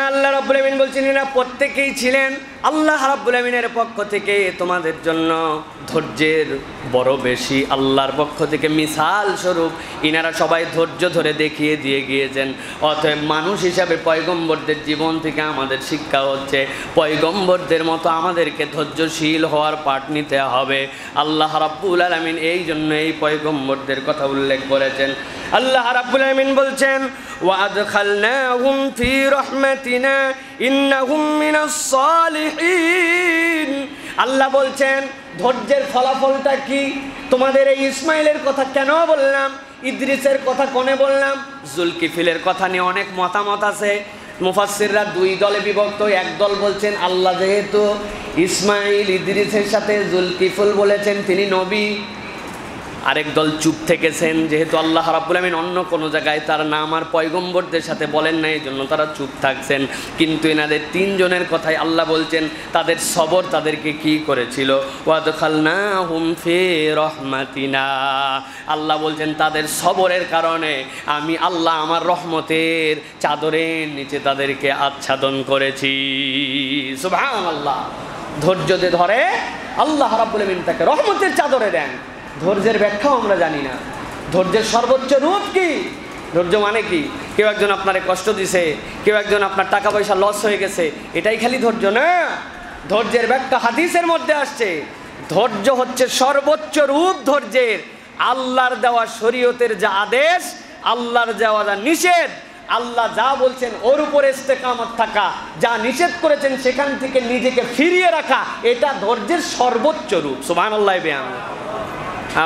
আল্লাহ রাব্বুল আমিন বলছেন এরা প্রত্যেকেই ছিলেন আল্লাহ রাব্বুল আমিনের পক্ষ থেকে তোমাদের জন্য ধৈর্যের বড় বেশি। আল্লাহর পক্ষ থেকে মিসাল স্বরূপ ইনারা সবাই ধৈর্য ধরে দেখিয়ে দিয়ে গিয়েছেন। অতএব মানুষ হিসাবে পয়গম্বরদের জীবন থেকে আমাদের শিক্ষা হচ্ছে, পয়গম্বরদের মতো আমাদেরকে ধৈর্যশীল হওয়ার পাঠ নিতে হবে। আল্লাহ রাব্বুল আলামিন এই জন্য এই পয়গম্বরদের কথা উল্লেখ করেছেন। আল্লাহ রাব্বুল আমিন বলছেন ওয়া আদখালনাহুম ফি রাহমাতিনা ইন্নাহুম মিনাস সালিহিন। আল্লাহ বলছেন ধৈর্যের ফলাফলটা কি? তোমাদের এই ইসমাইলের কথা কেন বললাম, ইদ্রিসের কথা কোনে বললাম, জুলকিফিলের কথা নিয়ে অনেক মতামত আছে। মুফাসসিররা 2 দলে বিভক্ত। এক দল বলছেন আল্লাহ যেহেতু ইসমাইল ইদ্রিসের সাথে জুলকিফল বলেছেন তিনি নবী। আরেক দল চুপ থেকেছেন, যেহেতু আল্লাহ রাব্বুল আমিন অন্য কোনো জায়গায় তার নাম আর পয়গম্বরদের সাথে বলেন না, এই জন্য তারা চুপ থাকছেন। কিন্তু এনাদের 3 জনের কথাই আল্লাহ বলছেন তাদের সবর তাদেরকে কি করেছিল, ওয়াদখালনাহুম ফি রাহমাতিনা। আল্লাহ বলছেন তাদের সবরের কারণে আমি আল্লাহ আমার রহমতের চাদরের নিচে তাদেরকে আচ্ছাদন করেছি। সুবহানাল্লাহ। ধৈর্য যে ধরে আল্লাহ রাব্বুল আমিন তাকে রহমতের চাদরে দেন। ধৈর্যের ব্যাখ্যাও আমরা জানি না। ধৈর্যের সর্বোচ্চ রূপ কি? ধৈর্য মানে কি? কেউ একজন আপনারে কষ্ট দিছে, কেউ একজন আপনার টাকা পয়সা লস হয়ে গেছে, এটাই খালি ধৈর্য না। ধৈর্যের ব্যাখ্যা হাদিসের মধ্যে আসছে। ধৈর্য হচ্ছে সর্বোচ্চ রূপ ধৈর্যের। আল্লাহর দেওয়া শরীয়তের যা আদেশ, আল্লাহর দেওয়া যা নিষেধ, আল্লাহ যা বলছেন ওর উপরে ইস্তেকামত থাকা, যা নিষেধ করেছেন সেখান থেকে নিজেকে ফিরিয়ে রাখা, এটা ধৈর্যের সর্বোচ্চ রূপ। সুবহানাল্লাহ।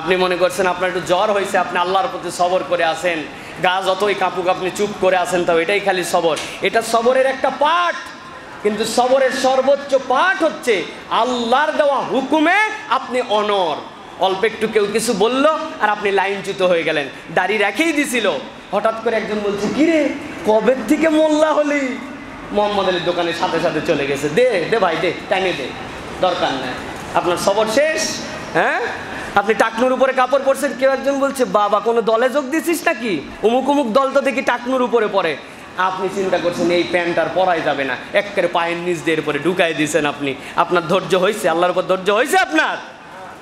আপনি মনে করছেন আপনার একটু জ্বর হয়েছে, আপনি আল্লাহর প্রতি সবর করে আছেন, গা যতই কাঁপুক আপনি চুপ করে আছেন, তাও এটাই খালি সবর। এটা সবরের একটা পাঠ, কিন্তু সবরের সর্বোচ্চ পাঠ হচ্ছে আল্লাহর দেওয়া হুকুমে আপনি অনর। অল্প একটু কেউ কিছু বললো আর আপনি লাইনচ্যুত হয়ে গেলেন, দাড়ি রেখেই দিছিল, হঠাৎ করে একজন বলছে কিরে কবে থেকে মোল্লা হলি? মোহাম্মদ আলীর দোকানের সাথে সাথে চলে গেছে, দে দে ভাই দে, টাইনে দে, দরকার নাই, আপনার সবর শেষ। হ্যাঁ, আপনি টাকনুর উপরে কাপড় পরছেন, কেউ একজন বলছে বাবা কোনো দলে যোগ দিছিস নাকি, অমুক অমুক দল তো দেখি টাকনুর উপরে পরে। আপনি চিন্তা করছেন এই প্যান্ট আর পরাই যাবে না, একেবারে পায়ের নিচ দিয়ে পরে ঢুকাই দিয়েছেন আপনি। আপনার ধৈর্য হয়েছে? আল্লাহর উপর ধৈর্য হয়েছে আপনার?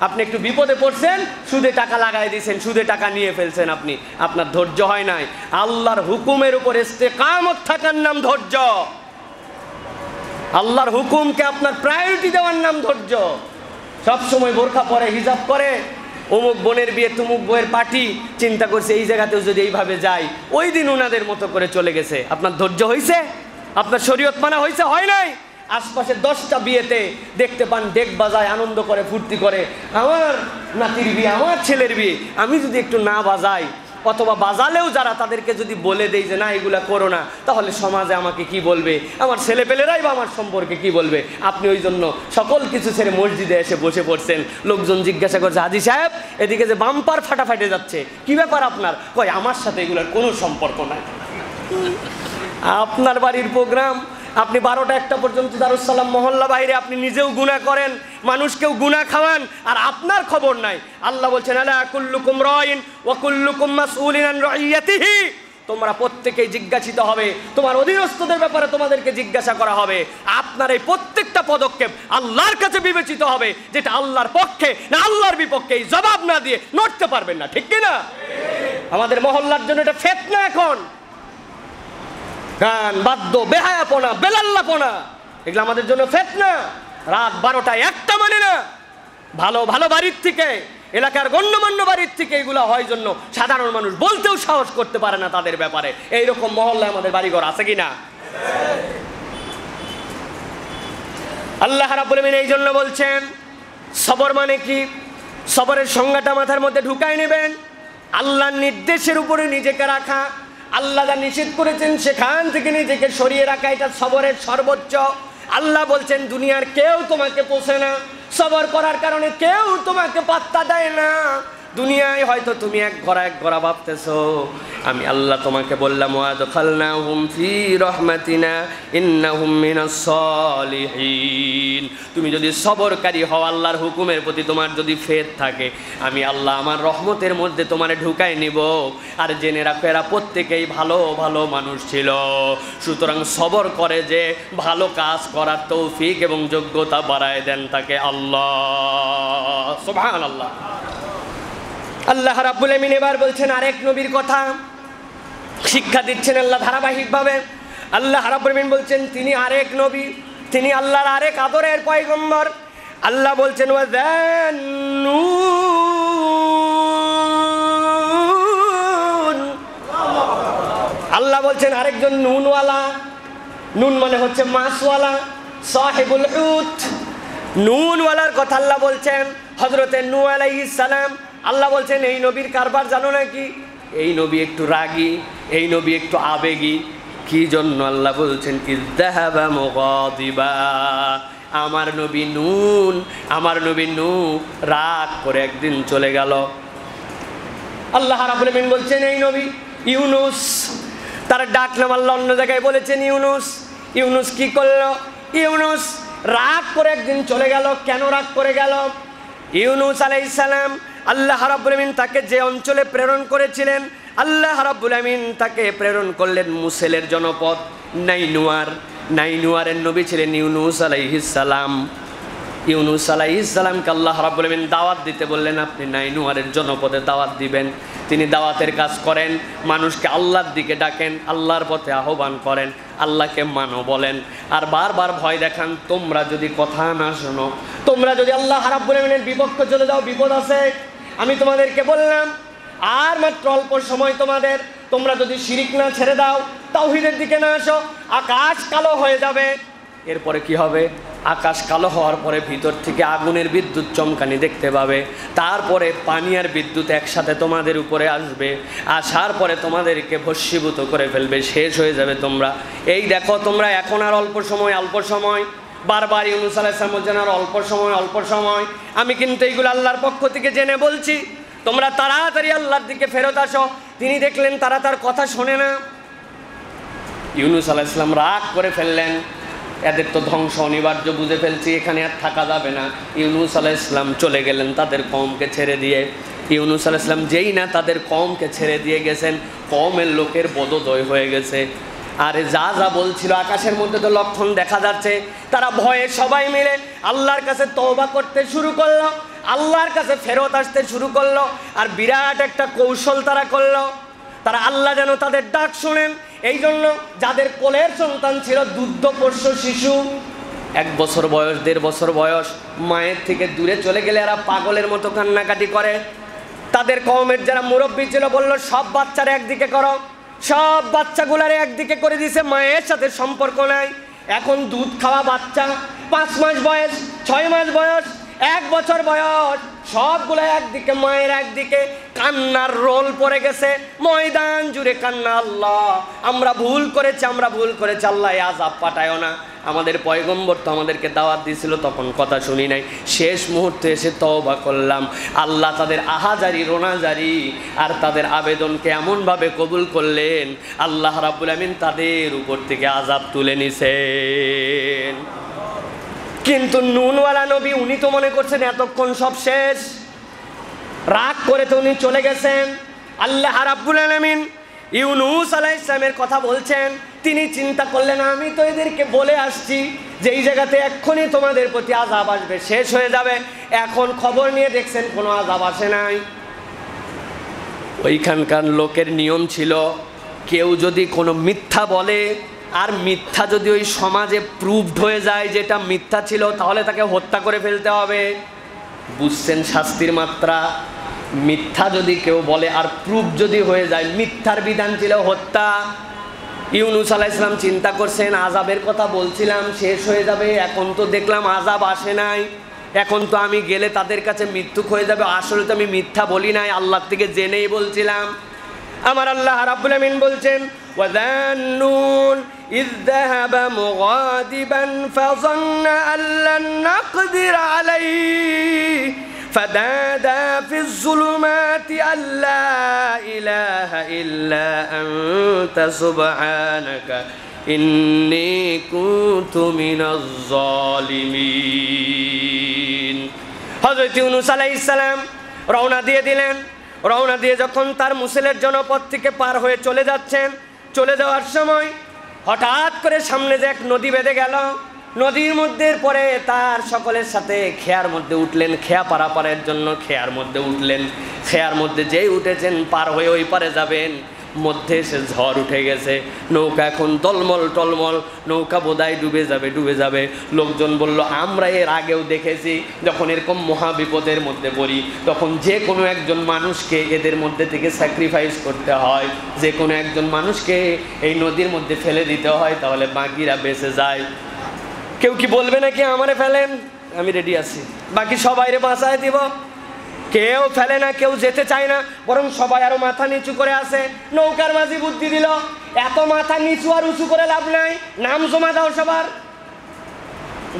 আপনি একটু বিপদে পড়ছেন, সুদে টাকা লাগাই দিয়েছেন, সুদে টাকা নিয়ে ফেলছেন আপনি, আপনার ধৈর্য হয় নাই। আল্লাহর হুকুমের উপর ইস্তেকামত থাকার নাম ধৈর্য। আল্লাহর হুকুমকে আপনার প্রায়োরিটি দেওয়ার নাম ধৈর্য। সবসময় বোরখা পরে, হিজাব করে, অমুক বোনের বিয়ে তুমুক বইয়ের পার্টি, চিন্তা করছে এই জায়গাতেও যদি এইভাবে যায়, ওই দিন ওনাদের মতো করে চলে গেছে। আপনার ধৈর্য হয়েছে? আপনার শরীয়ত মানা হয়েছে? হয় নাই। আশপাশে 10টা বিয়েতে দেখতে পান ডেক বাজায়, আনন্দ করে, ফুর্তি করে, আমার নাতির বিয়ে, আমার ছেলের বিয়ে, আমি যদি একটু না বাজাই অথবা বাজালেও যারা, তাদেরকে যদি বলে দেই যে না এগুলা করো না, তাহলে সমাজে আমাকে কি বলবে, আমার ছেলেপেলেরাই বা আমার সম্পর্কে কি বলবে। আপনি ওই জন্য সকল কিছু ছেড়ে মসজিদে এসে বসে পড়ছেন। লোকজন জিজ্ঞাসা করছে, হাজী সাহেব এদিকে যে বাম্পার ফাটাফাটে যাচ্ছে, কি ব্যাপার আপনার? কয় আমার সাথে এগুলোর কোনো সম্পর্ক নাই। আপনার বাড়ির প্রোগ্রাম, আপনি 12টা 1টা পর্যন্ত দারুসালাম মহল্লা বাইরে আপনি নিজেও গুনাহ করেন, মানুষকেও গুনাহ খাওয়ান, আর আপনার খবর নাই। আল্লাহ বলছেন, আলা কুল্লুকুম রাইন ওয়া কুল্লুকুম মাসউলিন আন রাইয়াতিহি, তোমরা প্রত্যেকেই জিজ্ঞাসিত হবে, তোমার অধীনস্থদের ব্যাপারে তোমাদেরকে জিজ্ঞাসা করা হবে। আপনার এই প্রত্যেকটা পদক্ষেপ আল্লাহর কাছে বিবেচিত হবে, যেটা আল্লাহর পক্ষে না আল্লাহর বিপক্ষে, এই জবাব না দিয়ে নড়তে পারবেন না, ঠিক কি না? আমাদের মহল্লার জন্য এটা ফিতনা। এখন গান বাদ্য, বেহায়াপনা, বেলাল্লাপনা, এগুলো আমাদের জন্য ফিতনা। রাত 12টা 1টা মানে না, ভালো ভালো বাড়ির থেকে, এলাকার গণ্যমান্য বাড়ির থেকে এগুলো হয় জন্য সাধারণ মানুষ বলতেও সাহস করতে পারে না তাদের ব্যাপারে। এইরকম মহল্লায় আমাদের বাড়িঘর আছে কিনা? আল্লাহ রাব্বুল আলামিন এই জন্য বলছেন সবর মানে কি, সবরের সংজ্ঞাটা মাথার মধ্যে ঢুকাই নেবেন। আল্লাহর নির্দেশের উপরে নিজেকে রাখা, আল্লাহ যা নিষেধ করেছেন সেখান থেকে নিজেকে সরিয়ে রাখা, এটা সবরের সর্বোচ্চ। আল্লাহ বলছেন দুনিয়ার কেউ তোমাকে পোষে না, সবর করার কারণে কেউ তোমাকে পাত্তা দেয় না। দুনিয়ায় হয়তো তুমি এক ঘোড়া ভাবতেছো, আমি আল্লাহ তোমাকে বললাম ওয়াদখালনাহুম ফি রাহমাতিনা ইন্নাহুম মিনাস সালিহিন। তুমি যদি সবরকারী হও, আল্লাহর হুকুমের প্রতি তোমার যদি ফেদ থাকে, আমি আল্লাহ আমার রহমতের মধ্যে তোমারে ঢুকাই নিব। আর জেনে রাখো এরা প্রত্যেকেই ভালো ভালো মানুষ ছিল। সুতরাং সবর করে যে ভালো কাজ করার তৌফিক এবং যোগ্যতা বাড়ায় দেন তাকে আল্লাহ। সুবহানাল্লাহ। আল্লাহ রাব্বুল আমিন এবার বলছেন আরেক নবীর কথা, শিক্ষা দিচ্ছেন আল্লাহ ধারাবাহিকভাবে। আল্লাহ রাব্বুল আমিন বলছেন তিনি আরেক নবী, তিনি আল্লাহর আরেক আদরের পয়গম্বর। আল্লাহ বলছেন ওয়াযান্নুন, আল্লাহ বলছেন আরেকজন নুনওয়ালা। নুন মানে হচ্ছে মাছওয়ালা, সাহিবুল হুত। নুনওয়ালার কথা আল্লাহ বলছেন হযরতে নূহ আলাইহিস সালাম। আল্লাহ বলছেন এই নবীর কারবার জানো নাকি? এই নবী একটু রাগী, এই নবী একটু আবেগী। কি জন্য? আল্লাহ বলছেন ইযহাবা মুগাদিবা, আমার নবী নূহ রাগ করে একদিন চলে গেল। আল্লাহ রাব্বুল আমিন বলছেন এই নবী ইউনুস, তার ডাক নাম আল্লাহ অন্য জায়গায় বলেছেন ইউনুস। ইউনুস কি করলো? ইউনুস রাগ করে একদিন চলে গেল। কেন রাগ করে গেল? ইউনুস আলাইহিস সালাম আল্লাহ রাব্বুল আমিন তাকে যে অঞ্চলে প্রেরণ করেছিলেন, আল্লাহ রাব্বুল আমিন তাকে প্রেরণ করলেন মুসেলের জনপদ নাইনুয়ার। নাইনুয়ারের নবী ছিলেন ইউনুস আলাইহিস সালাম। ইউনুস আলাইহিস সালামকে আল্লাহ রাব্বুল আমিন দাওয়াত দিতে বললেন, আপনি নাইনুয়ারের জনপদে দাওয়াত দিবেন। তিনি দাওয়াতের কাজ করেন, মানুষকে আল্লাহর দিকে ডাকেন, আল্লাহর পথে আহ্বান করেন, আল্লাহকে মানো বলেন, আর বারবার ভয় দেখান তোমরা যদি কথা না শোনো, তোমরা যদি আল্লাহ রাব্বুল আমিনের বিপক্ষে চলে যাও, বিপদ আছে। আমি তোমাদেরকে বললাম আর মাত্র অল্প সময় তোমাদের, তোমরা যদি শিরিক না ছেড়ে দাও, তাওহীদের দিকে না আসো, আকাশ কালো হয়ে যাবে। এরপরে কি হবে? আকাশ কালো হওয়ার পরে ভিতর থেকে আগুনের বিদ্যুৎ চমকানি দেখতে পাবে, তারপরে পানি আর বিদ্যুৎ একসাথে তোমাদের উপরে আসবে, আসার পরে তোমাদেরকে ভস্মীভূত করে ফেলবে, শেষ হয়ে যাবে তোমরা। এই দেখো তোমরা এখন আর অল্প সময়, বারবার ইউনুস আলাইহিস সালাম বলছেন আর অল্প সময়। আমি কিন্তু এইগুলো আল্লাহর পক্ষ থেকে জেনে বলছি, তোমরা তাড়াতাড়ি আল্লাহর দিকে ফেরত আসো। তিনি দেখলেন তারা তার কথা শোনে না। ইউনুস আলাইহিস সালাম রাগ করে ফেললেন, এদের তো ধ্বংস অনিবার্য বুঝে ফেলছি, এখানে আর থাকা যাবে না। ইউনুস আলাইহিস সালাম চলে গেলেন তাদের কওমকে ছেড়ে দিয়ে। ইউনুস আলাইহিস সালাম যেই না তাদের কওমকে ছেড়ে দিয়ে গেছেন, কওমের লোকের বদোদয় হয়ে গেছে। আর যা যা বলছিল আকাশের মধ্যে তো লক্ষণ দেখা যাচ্ছে। তারা ভয়ে সবাই মিলে আল্লাহর কাছে তওবা করতে শুরু করলো, আল্লাহর কাছে ফেরত আসতে শুরু করলো। আর বিরাট একটা কৌশল তারা করলো, তারা আল্লাহ যেন তাদের ডাক শোনেন। এই জন্য যাদের কোলের সন্তান ছিল দুগ্ধপোষ্য শিশু, 1 বছর বয়স 1.5 বছর বয়স, মায়ের থেকে দূরে চলে গেলে এরা পাগলের মতো কান্নাকাটি করে। তাদের কওমের যারা মুরব্বী ছিল বলল সব বাচ্চারা একদিকে করো, সব বাচ্চাগুলারে একদিকে করে দিয়েছে, মায়ের সাথে সম্পর্ক নাই। এখন দুধ খাওয়া বাচ্চা 5 মাস বয়স, 6 মাস বয়স, 1 বছর বয়স, সবগুলো একদিকে, মায়ের একদিকে, কান্নার রোল পড়ে গেছে, ময়দান জুড়ে কান্না। আল্লাহ আমরা ভুল করেছি, আমরা ভুল করেছি, আল্লাহ আযাব পাঠায়ও না। আমাদের পয়গম্বর তো আমাদেরকে দাওয়াত দিয়েছিল, তখন কথা শুনি নাই, শেষ মুহূর্তে এসে তওবা করলাম। আল্লাহ তাদের আহাজারি রোনাজারি আর তাদের আবেদনকে এমনভাবে কবুল করলেন, আল্লাহ রাব্বুল আমিন তাদের উপর থেকে আযাব তুলে নিছেন। কিন্তু নুনওয়ালা নবী, উনি তো মনে করছেন এতক্ষণ সব শেষ, রাগ করে তো উনি চলে গেছেন। আল্লাহ রাব্বুল আলামিন ইউনূস আলাইহিস সালামের কথা বলছেন, তিনি চিন্তা করলেন আমি তো এদেরকে বলে আসছি যে এই জায়গাতে এক্ষুনি তোমাদের প্রতি আযাব আসবে, শেষ হয়ে যাবে। এখন খবর নিয়ে দেখছেন কোনো আযাব আসে নাই। ওইখানকার লোকের নিয়ম ছিল, কেউ যদি কোনো মিথ্যা বলে আর মিথ্যা যদি ওই সমাজে প্রুভড হয়ে যায় যেটা মিথ্যা ছিল, তাহলে তাকে হত্যা করে ফেলতে হবে। বুঝছেন শাস্তির মাত্রা? মিথ্যা যদি কেউ বলে আর প্রুফ যদি হয়ে যায়, মিথ্যার বিধান ছিল হত্যা। ইউনূস আলাইহিস সালাম চিন্তা করছেন আযাবের কথা বলছিলাম শেষ হয়ে যাবে, এখন তো দেখলাম আযাব আসে নাই, এখন তো আমি গেলে তাদের কাছে মৃত্যুক হয়ে যাবে। আসলে তো আমি মিথ্যা বলি নাই, আল্লাহর থেকে জেনেই বলছিলাম। আমার আল্লাহ রাব্বুল আমিন বলছেন, ওয়াযান্নুন ইয যাহাবা মুগাদিবান ফাযান্না আল্লান নাকদির আলাইহি فنادى في الظلمات أن لا إله إلا أنت سبحانك إني كنت من الظالمين। হযরত ইউনূস আলাইহিস সালাম রওনা দিয়ে দিলেন। রওনা দিয়ে যখন তার মুসেলের জনপদ থেকে পার হয়ে চলে যাচ্ছেন, চলে যাওয়ার সময় হঠাৎ করে সামনে যে এক নদী বেঁধে গেল, নদীর মধ্যে পরে তার সকলের সাথে খেয়ার মধ্যে উঠলেন, খেয়া পারাপারের জন্য খেয়ার মধ্যে উঠলেন। খেয়ার মধ্যে যেই উঠেছেন পার হয়ে ওই পারে যাবেন, মধ্যে এসে ঝড় উঠে গেছে, নৌকা এখন টলমল টলমল, নৌকা বোধহয় ডুবে যাবে ডুবে যাবে। লোকজন বলল আমরা এর আগেও দেখেছি যখন এরকম মহা বিপদের মধ্যে পড়ি, তখন যে কোনো একজন মানুষকে এদের মধ্যে থেকে স্যাক্রিফাইস করতে হয়, যে কোনো একজন মানুষকে এই নদীর মধ্যে ফেলে দিতে হয়, তাহলে বাকিরা বেঁচে যায়। কেউ কি বলবে নাকি আমারে ফেলেন, আমি রেডি আছি, বাকি সবাইরে বাঁচায় দিব? কেউ ফেলে না, কেউ যেতে চায় না, বরং সবাই আরো মাথা নিচু করে আসে। নৌকার মাঝি বুদ্ধি দিল, এত মাথা নিচু আর উঁচু করে লাভ নাই, নাম জমা দাও সবার,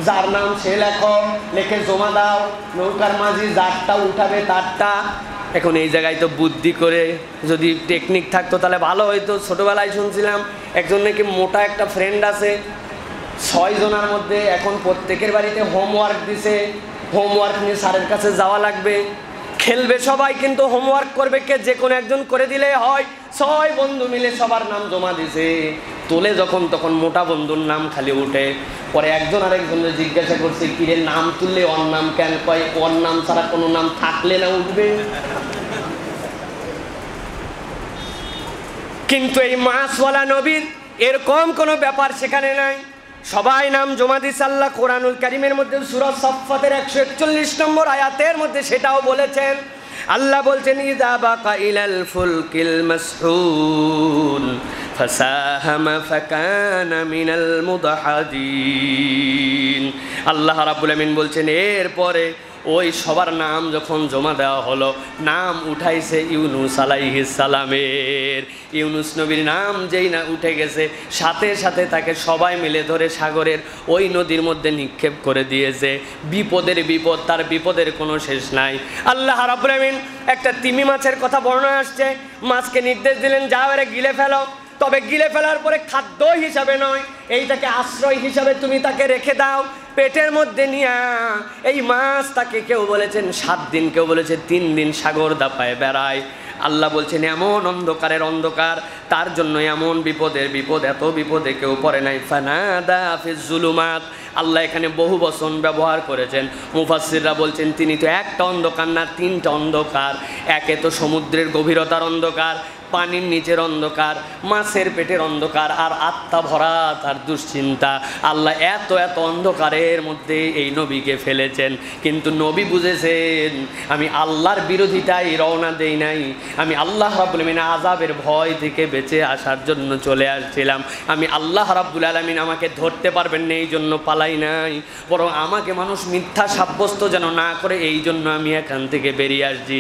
যার নাম সে লেখো, লেখে জমা দাও। নৌকার মাঝি যারটা উঠাবে তারটা। এখন এই জায়গায় তো বুদ্ধি করে যদি টেকনিক থাকতো তাহলে ভালো হইতো। ছোটবেলায় শুনছিলাম একজন নাকি মোটা একটা ফ্রেন্ড আছে, 6 জনের মধ্যে এখন প্রত্যেকের বাড়িতে হোমওয়ার্ক দিছে, হোমওয়ার্ক নিয়ে স্যারের কাছে যাওয়া লাগবে, খেলবে সবাই, কিন্তু হোমওয়ার্ক করবে কে? যে কোনো একজন করে দিলে হয়। 6 বন্ধু মিলে সবার নাম জমা দিছে, তোলে যখন তখন মোটা বন্ধুর নাম খালি উঠে। পরে একজন আরেকজনের জিজ্ঞাসা করছে, কিরে নাম তুললে ওর নাম কেন? কয় ওর নাম ছাড়া কোনো নাম থাকলে না উঠবে। কিন্তু এই মাসওয়ালা নবীর এরকম কোনো ব্যাপার সেখানে নাই, সবাই নাম জমা দিছে। আল্লাহ কোরআনুল কারীমের মধ্যে সূরা সাফফাতের 141 নম্বর আয়াতের মধ্যে সেটাও বলেছেন। আল্লাহ বলছেন, ইযা বাকা ইলাল ফুলকিল মাসহুন ফাসাহামা ফাকানা মিনাল মুদহাদিন। আল্লাহ রাব্বুল আমিন বলছেন, এরপরে ওই সবার নাম যখন জমা দেওয়া হলো, নাম উঠাইছে ইউনূস আলাইহিস সালামের। ইউনূস নবীর নাম যেই না উঠে গেছে, সাথে সাথে তাকে সবাই মিলে ধরে সাগরের ওই নদীর মধ্যে নিক্ষেপ করে দিয়েছে। বিপদের বিপদ, তার বিপদের কোনো শেষ নাই। আল্লাহ রাব্বুল আমিন একটা তিমি মাছের কথা বর্ণনা আসছে, মাছকে নির্দেশ দিলেন যাও এরে গিলে ফেলো। তবে গিলে ফেলার পরে খাদ্য হিসাবে নয়, এইটাকে আশ্রয় হিসাবে তুমি তাকে রেখে দাও পেটের মধ্যে নিয়া। এই মাছ তাকে কেউ বলেছেন 7 দিন, কেউ বলেছে 3 দিন সাগর দাপায় বেড়ায়। আল্লাহ বলছেন এমন অন্ধকারের অন্ধকার, তার জন্য এমন বিপদের বিপদ, এত বিপদে কেউ পড়ে নাই। ফানাদা ফিজ জুলুমাত, আল্লাহ এখানে বহু বচন ব্যবহার করেছেন। মুফাসসিররা বলছেন তিনি তো একটা অন্ধকার না, 3টা অন্ধকার। একে তো সমুদ্রের গভীরতার অন্ধকার, পানির নিচের অন্ধকার, মাছের পেটের অন্ধকার, আর আত্মা ভরা তার দুশ্চিন্তা। আল্লাহ এত এত অন্ধকারের মধ্যে এই নবীকে ফেলেছেন, কিন্তু নবী বুঝেছেন আমি আল্লাহর বিরোধিতায় রওনা দেই নাই, আমি আল্লাহ রাব্বুল আলামিন আযাবের ভয় থেকে বেঁচে আসার জন্য চলে আসছিলাম। আমি আল্লাহ রাব্বুল আলামিন আমাকে ধরতে পারবেন না এই জন্য পালাই নাই, বরং আমাকে মানুষ মিথ্যা সাব্যস্ত যেন না করে এই জন্য আমি এখান থেকে বেরিয়ে আসছি।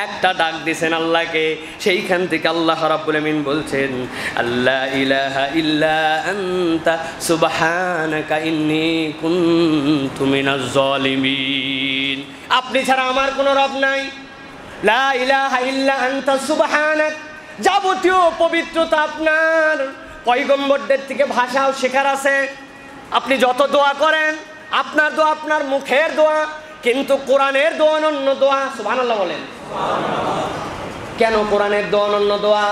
একটা ডাক দিয়েছেন আল্লাহকে, সেইখান থেকে আল্লাহ রাব্বুল আলামিন বলছেন আল্লা ইলাহা ইল্লা আনতা সুবহানাকা ইন্নী কুনতু মিনাজ জালিমিন। আপনি ছাড়া আমার কোনো রব নাই। লা ইলাহা ইল্লা আনতা সুবহানাক, যাবতীয় পবিত্রতা আপনার। পয়গম্বরদের থেকে ভাষাও শেখার আছে। আপনি যত দোয়া করেন আপনার দোয়া আপনার মুখের দোয়া, কিন্তু কোরআনের দোয়া অন্য দোয়া। সুবহানাল্লাহ বলেন। কেন কোরআনের দোয়া অন্য দোয়া?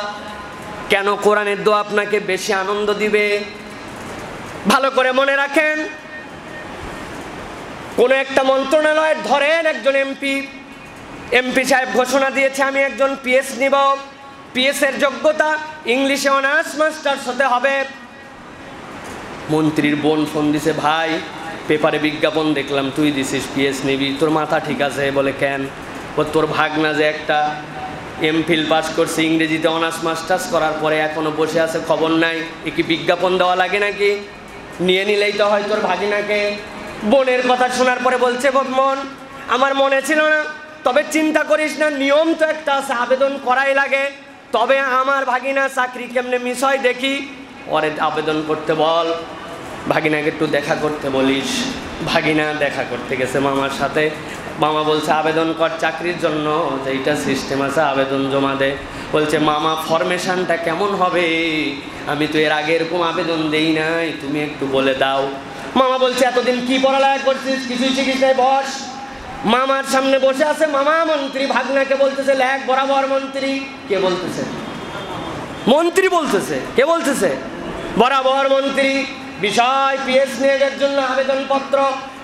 কেন কোরআনের দোয়া আপনাকে বেশি আনন্দ দিবে? ভালো করে মনে রাখেন, কোন একটা মন্ত্রণালয়ের ধরেন একজন এমপি সাহেব ঘোষণা দিয়েছে আমি একজন পিএস নিব। পিএস এর যোগ্যতা ইংলিশে অনার্স মাস্টার্স হতে হবে। মন্ত্রীর বোন ফোন দিছে, ভাই পেপারে বিজ্ঞাপন দেখলাম তুই দিছিস পিএস নিবি, তোর মাথা ঠিক আছে? বলে কেন? তোর ভাগনা যে একটা এমফিল পাস করছে, ইংরেজিতে অনার্স মাস্টার্স করার পরে এখনো বসে আছে, খবর নাই। এ কি বিজ্ঞাপন দেওয়া লাগে নাকি? নিয়ে নিলেই তো হয় তোর ভাগিনাকে। বোনের কথা শোনার পরে বলছে, মন আমার মনে ছিল না, তবে চিন্তা করিস না, নিয়ম তো একটা আছে, আবেদন করাই লাগে। তবে আমার ভাগিনা চাকরি কেমনে মিস হয় দেখি, ওরে আবেদন করতে বল, ভাগিনাকে একটু দেখা করতে বলিস। ভাগিনা দেখা করতে গেছে মামার সাথে। মামা বলছে আবেদন কর চাকরির জন্য, যেইটা সিস্টেম আছে আবেদন জমা দে। বলছে মামা ফরমেশনটা কেমন হবে? আমি তো এর আগে এরকম আবেদন দেই নাই, তুমি একটু বলে দাও। মামা বলছে এতদিন কি পড়ালেখা করছিস, কিছুই শিখিস নাই, বস। মামার সামনে বসে আছে মামা মন্ত্রী, ভাগনাকে বলতেছে লেখ বরাবর। মন্ত্রী কে বলতেছে? মন্ত্রী বলতেছে। কে বলতেছে? বরাবর মন্ত্রী। বিষয় পিএস নিয়োগের জন্য আবেদনপত্র।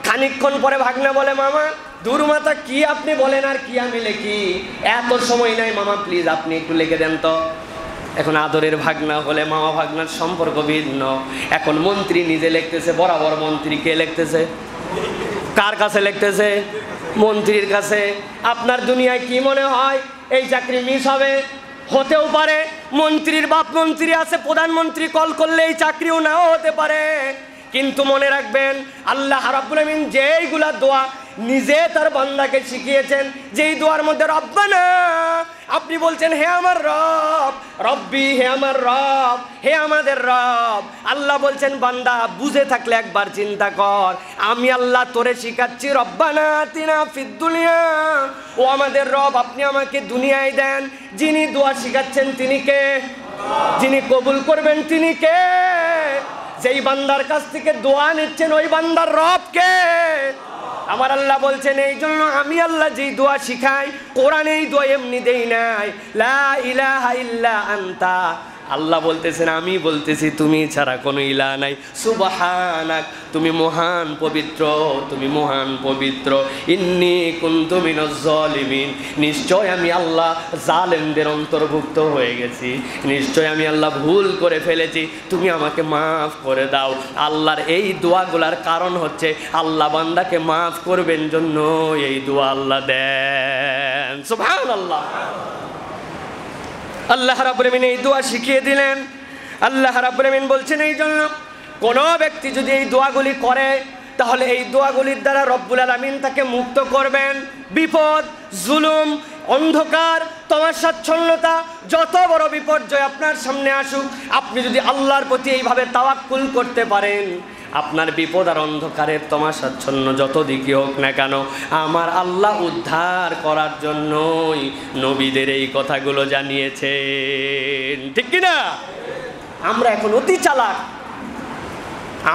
খানিকক্ষণ পরে ভাগনা বলে মামা দুর্মাতা কি আপনি বলেন আর কি আমি লিখি, এত সময় নাই মামা, প্লিজ আপনি একটু লিখে দেন তো। এখন আদরের ভাগনা হলে মামা ভাগনার সম্পর্ক ভিন্ন। এখন মন্ত্রী নিজে লিখতেছে বরাবর। মন্ত্রী কে লিখতেছে? কার কাছে লিখতেছে? মন্ত্রীর কাছে। আপনার দুনিয়ায় কি মনে হয় এই চাকরি মিস হবে? হতেও পারে। মন্ত্রীর বাপ মন্ত্রী আছে, প্রধানমন্ত্রী কল করলে এই চাকরিও নাও হতে পারে। কিন্তু মনে রাখবেন আল্লাহ রাব্বুল আমিন যেইগুলা দোয়া নিজে তার বান্দাকে শিখিয়েছেন, যেই দোয়ার মধ্যে রব্বানা, আপনি বলছেন হে আমার রব, রব্বি, হে আমার রব, হে আমাদের রব। আল্লাহ বলছেন বান্দা বুঝে থাকলে একবার চিন্তা কর, আমি আল্লাহ তোরে শিখাচ্ছি রব্বানা আতিনা ফিদ দুনিয়া, ও আমাদের রব আপনি আমাকে দুনিয়ায় দেন। যিনি দোয়া শিখাচ্ছেন তিনি কে? যিনি কবুল করবেন তিনি কে? যেই বান্দার কাছ থেকে দোয়া নিচ্ছেন ওই বান্দার রব কে? আমার আল্লাহ বলছেন এই জন্য আমি আল্লাহ যেই দোয়া শিখাই, কোরআনে এই দোয়া এমনি দেই নাই। লা ইলাহা ইল্লা আনতা, আল্লাহ বলতেছেন আমি বলতেছি তুমি ছাড়া কোনো ইলাহ নাই। সুবহানাক, তুমি মহান পবিত্র, তুমি মহান পবিত্র। ইন্নী কুনতু মিনাজ জালিমিন, নিশ্চয় আমি আল্লাহ জালেমদের অন্তর্ভুক্ত হয়ে গেছি, নিশ্চয় আমি আল্লাহ ভুল করে ফেলেছি, তুমি আমাকে মাফ করে দাও। আল্লাহর এই দোয়াগুলার কারণ হচ্ছে আল্লাহ বান্দাকে মাফ করবেন জন্য এই দোয়া আল্লাহ দেন। সুবহানাল্লাহ। আল্লাহ রাব্বুল আমিন এই দোয়া শিখিয়ে দিলেন। আল্লাহ রাব্বুল আমিন বলছেন এই জন্য কোনো ব্যক্তি যদি এই দোয়াগুলি করে তাহলে এই দোয়াগুলির দ্বারা রব্বুল আলামিন তাকে মুক্ত করবেন। বিপদ, জুলুম, অন্ধকার, তমাশাচ্ছন্নতা, যত বড় বিপর্যয় আপনার সামনে আসুক, আপনি যদি আল্লাহর প্রতি এইভাবে তাওয়াক্কুল করতে পারেন, আপনার বিপদ আর অন্ধকারের তমাশাচ্ছন্ন যত দিকই হোক না কেন, আমার আল্লাহ উদ্ধার করার জন্যই নবীদের এই কথাগুলো জানিয়েছেন। ঠিক কিনা? আমরা এখন অতি চালাক,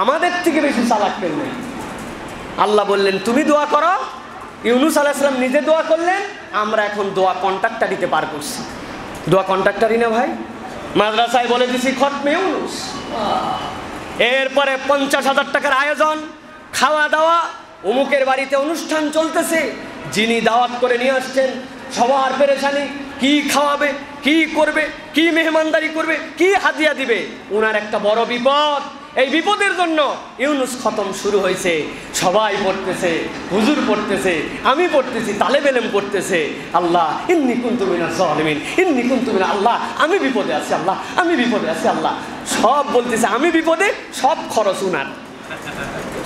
আমাদের থেকে বেশি চালাক কেউ নেই। আল্লাহ বললেন তুমি দোয়া করো, ইউনূস আলাইহিস সালাম নিজে দোয়া করলেন, আমরা এখন দোয়া কন্ট্রাক্টারিতে পার করছি। দোয়া কন্ট্রাক্টারি না ভাই, মাদ্রাসায় বলে দিছি খতমে ইউনূস, এরপরে 50,000 টাকার আয়োজন, খাওয়া দাওয়া, অমুকের বাড়িতে অনুষ্ঠান চলতেছে, যিনি দাওয়াত করে নিয়ে আসছেন সবার পেরেশানি, কি খাওয়াবে, কি করবে, কি মেহমানদারি করবে, কি হাদিয়া দিবে, ওনার একটা বড় বিপদ। এই বিপদের জন্য ইউনুস খতম শুরু হয়েছে, সবাই পড়তেছে, হুজুর পড়তেছে, আমি পড়তেছি, তালেব ইলম পড়তেছে, আল্লাহ ইন্নী কুনতু মিনাজ জালিমিন, ইন্নী কুনতু মিনাল, আল্লাহ আমি বিপদে আছি, আল্লাহ আমি বিপদে আছি, আল্লাহ সব বলতেছে আমি বিপদে, সব খরচ উনার।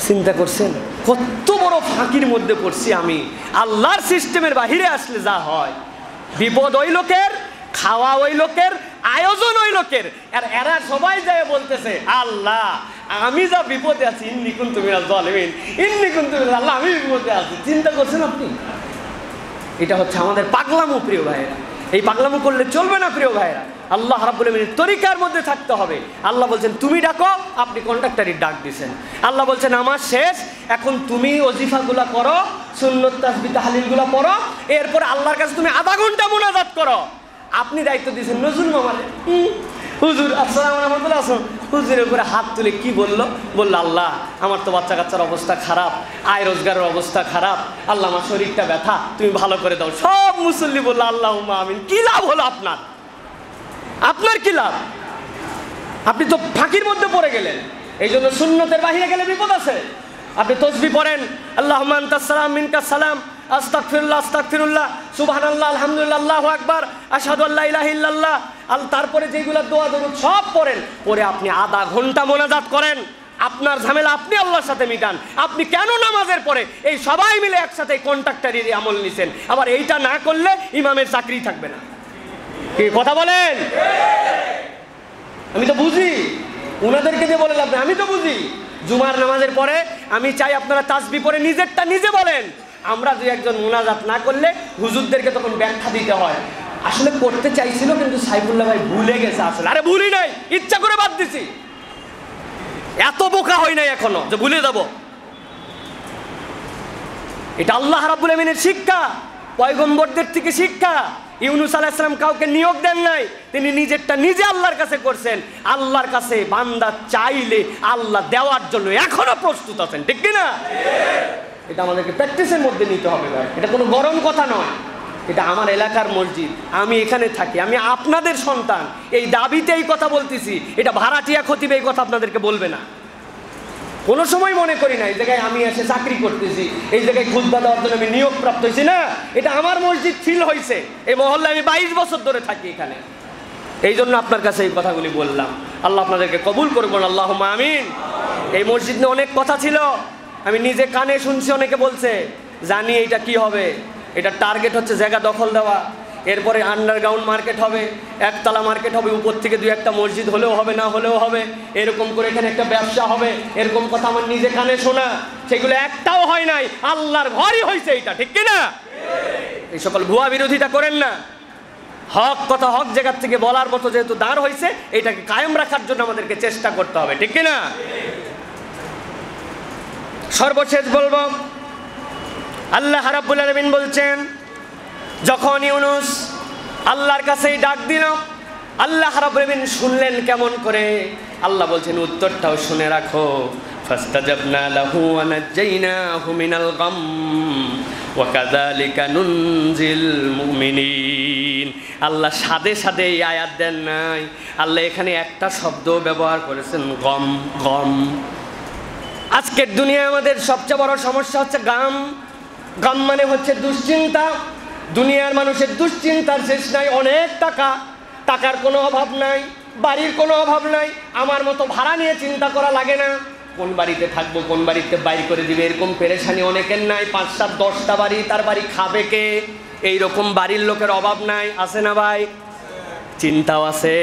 চিন্তা করছেন কত বড় ফাঁকির মধ্যে পড়ছি আমি। আল্লাহর সিস্টেমের বাহিরে আসলে যা হয়, বিপদ ওই লোকের, খাওয়া ওই লোকের, আয়োজন ওই লোকের, আর এরা সবাই যায় বলতেছে আল্লাহ আমি যা বিপদে আছি, ইন্নী কুনতু মিনাজ জালিমিন, ইন্নী কুনতু মিনাল, আল্লাহ আমি বিপদে আছি। চিন্তা করছেন আপনি? এটা হচ্ছে আমাদের পাগলামো প্রিয় ভাইরা। এই পাগলামো করলে চলবে না প্রিয় ভাইরা। আল্লাহ রাব্বুল আলামিনের তরিকার মধ্যে থাকতে হবে। আল্লাহ বলছেন তুমি ডাকো, আপনি কন্ট্রাক্টরির ডাক দিছেন। আল্লাহ বলছেন আমার শেষ, এখন তুমি ওজিফাগুলা করো, সুন্নত তাসবিহ তাহলিলগুলা পড়ো, এরপর আল্লাহর কাছে তুমি আধা ঘন্টা মুনাজাত করো। আপনি দায়িত্ব দিয়েছেন নজরুল মামারে, হুজুর আসসালামু আলাইকুম, আসুন। হুজুরের উপরে হাত তুলে কি বললো? বললো আল্লাহ আমার তো বাচ্চা কাচ্চার অবস্থা খারাপ, আয় রোজগারের অবস্থা খারাপ, আল্লাহ আমার শরীরটা ব্যথা, তুমি ভালো করে দাও। সব মুসল্লি বললো আল্লাহুম্মা আমিন। কি লাভ হলো আপনার? আপনার কি লাভ? আপনি তো ফাঁকির মধ্যে পড়ে গেলেন। এই জন্য সুন্নতের বাহিরে গেলে বিপদ আছে। আপনি তসবিহ পড়েন, আল্লাহুম্মা আনতাস সালাম মিনকাস সালাম, আস্তাগফিরুল্লাহ আস্তাগফিরুল্লাহ, সুবহানাল্লাহ, আলহামদুলিল্লাহ, আল্লাহু আকবার, আশহাদু আল্লা ইলাহা ইল্লাল্লাহ। তারপরে যেগুলো দোয়া দরুদ সব পড়েন, পরে আপনি আধা ঘন্টা মোনাজাত করেন। আপনার ঝামেলা আপনি আল্লাহর সাথে মিটান। আপনি কেন নামাজের পরে এই সবাই মিলে একসাথে কন্ট্রাক্টরির আমল নিছেন? আবার এইটা না করলে ইমামের চাকরি থাকবে না। কি কথা বলেন? আমি তো বুঝি, উনাদেরকে দিয়ে বলে লাভ নেই, আমি তো বুঝি। জুমার নামাজের পরে আমি চাই আপনারা তাসবিহ পড়ে নিজেরটা নিজে বলেন। আমরা দুই একজন মুনাজাত না করলে হুজুরদেরকে তখন ব্যাখ্যা দিতে হয়। আসলে করতে চাইছিল কিন্তু সাইফুল্লাহ ভাই ভুলে গেছে। আসলে আরে ভুলি নাই, ইচ্ছা করে বাদ দিছি। এত বোকা হয় নাই এখনো যে ভুলে যাব। এটা আল্লাহ রাব্বুল আমিনের শিক্ষা, পয়গম্বরদের থেকে শিক্ষা। ইউনুস আলাইহিস সালাম কাউকে নিয়োগ দেন নাই, তিনি নিজেরটা নিজে আল্লাহর কাছে করছেন। আল্লাহর কাছে বান্দা চাইলে আল্লাহ দেওয়ার জন্য এখনো প্রস্তুত আছেন, ঠিক কি না? এটা আমাদেরকে প্র্যাকটিসের মধ্যে নিতে হবে ভাই। এটা কোনো গরম কথা নয়, এটা আমার এলাকার মসজিদ, আমি এখানে থাকি, আমি আপনাদের সন্তান, এই দাবিতে এই কথা বলতেছি। এটা ভাড়াটিয়া খতিব এই কথা আপনাদেরকে বলবে না। কোনো সময় মনে করি না এই জায়গায় আমি এসে চাকরি করতেছি, এই জায়গায় খুতবা দেওয়ার জন্য আমি নিয়োগ প্রাপ্ত হয়েছি, না। এটা আমার মসজিদ ফিল হয়েছে। এই মহল্লায় আমি 22 বছর ধরে থাকি এখানে, এই জন্য আপনার কাছে এই কথাগুলি বললাম। আল্লাহ আপনাদেরকে কবুল করবেন, আল্লাহুম্মা আমিন। এই মসজিদ নিয়ে অনেক কথা ছিল, আমি নিজে কানে শুনছি, অনেকে বলছে জানি এটা কি হবে। এটা টার্গেট হচ্ছে জায়গা দখল দেওয়া, এরপরে আন্ডারগ্রাউন্ড মার্কেট হবে, একতলা মার্কেট হবে, উপর থেকে 2-1টা মসজিদ হলেও হবে, না হলেও হবে, এরকম করে এখানে একটা ব্যবসা হবে, এরকম কথা আমার নিজে কানে শোনা। সেগুলো একটাও হয় নাই, আল্লাহর ঘরই হয়েছে এটা, ঠিক কিনা? এই সকল ভুয়া বিরোধিতা করেন না। হক কথা হক জায়গার থেকে বলার মতো যেহেতু দাঁড় হয়েছে, এটাকে কায়েম রাখার জন্য আমাদেরকে চেষ্টা করতে হবে, ঠিক কিনা? সর্বশেষ বলবো, আল্লাহ রাব্বুল আলামিন বলছেন যখন ইউনুস আল্লাহর কাছেই ডাক দিল, আল্লাহ রাব্বুল আলামিন শুনলেন কেমন করে? আল্লাহ বলছেন উত্তরটাও শুনে রাখো। ফাস্তাজাবনা লাহু ওয়া নাজ্জাইনাহু মিনাল গাম ওয়া কাযালিকা নুনজিল মুমিনিন। আল্লাহ সাদে সাদে এই আয়াত দেন নাই, আল্লাহ এখানে একটা শব্দ ব্যবহার করেছেন, গম। গম আজকের দুনিয়ায় আমাদের সবচেয়ে বড় সমস্যা হচ্ছে গাম। গাম মানে হচ্ছে দুশ্চিন্তা। দুনিয়ার মানুষের দুশ্চিন্তার শেষ নাই। অনেক টাকা, টাকার কোনো অভাব নাই, বাড়ির কোনো অভাব নাই, আমার মতো ভাড়া নিয়ে চিন্তা করা লাগে না, কোন বাড়িতে থাকবো, কোন বাড়িতে বাইর করে দিবে, এরকম পেরেশানি অনেকের নাই। 5-7-10টা বাড়ি, তার বাড়ি খাবে কে, এইরকম বাড়ির লোকের অভাব নাই, আছে না ভাই? চিন্তাও আছে,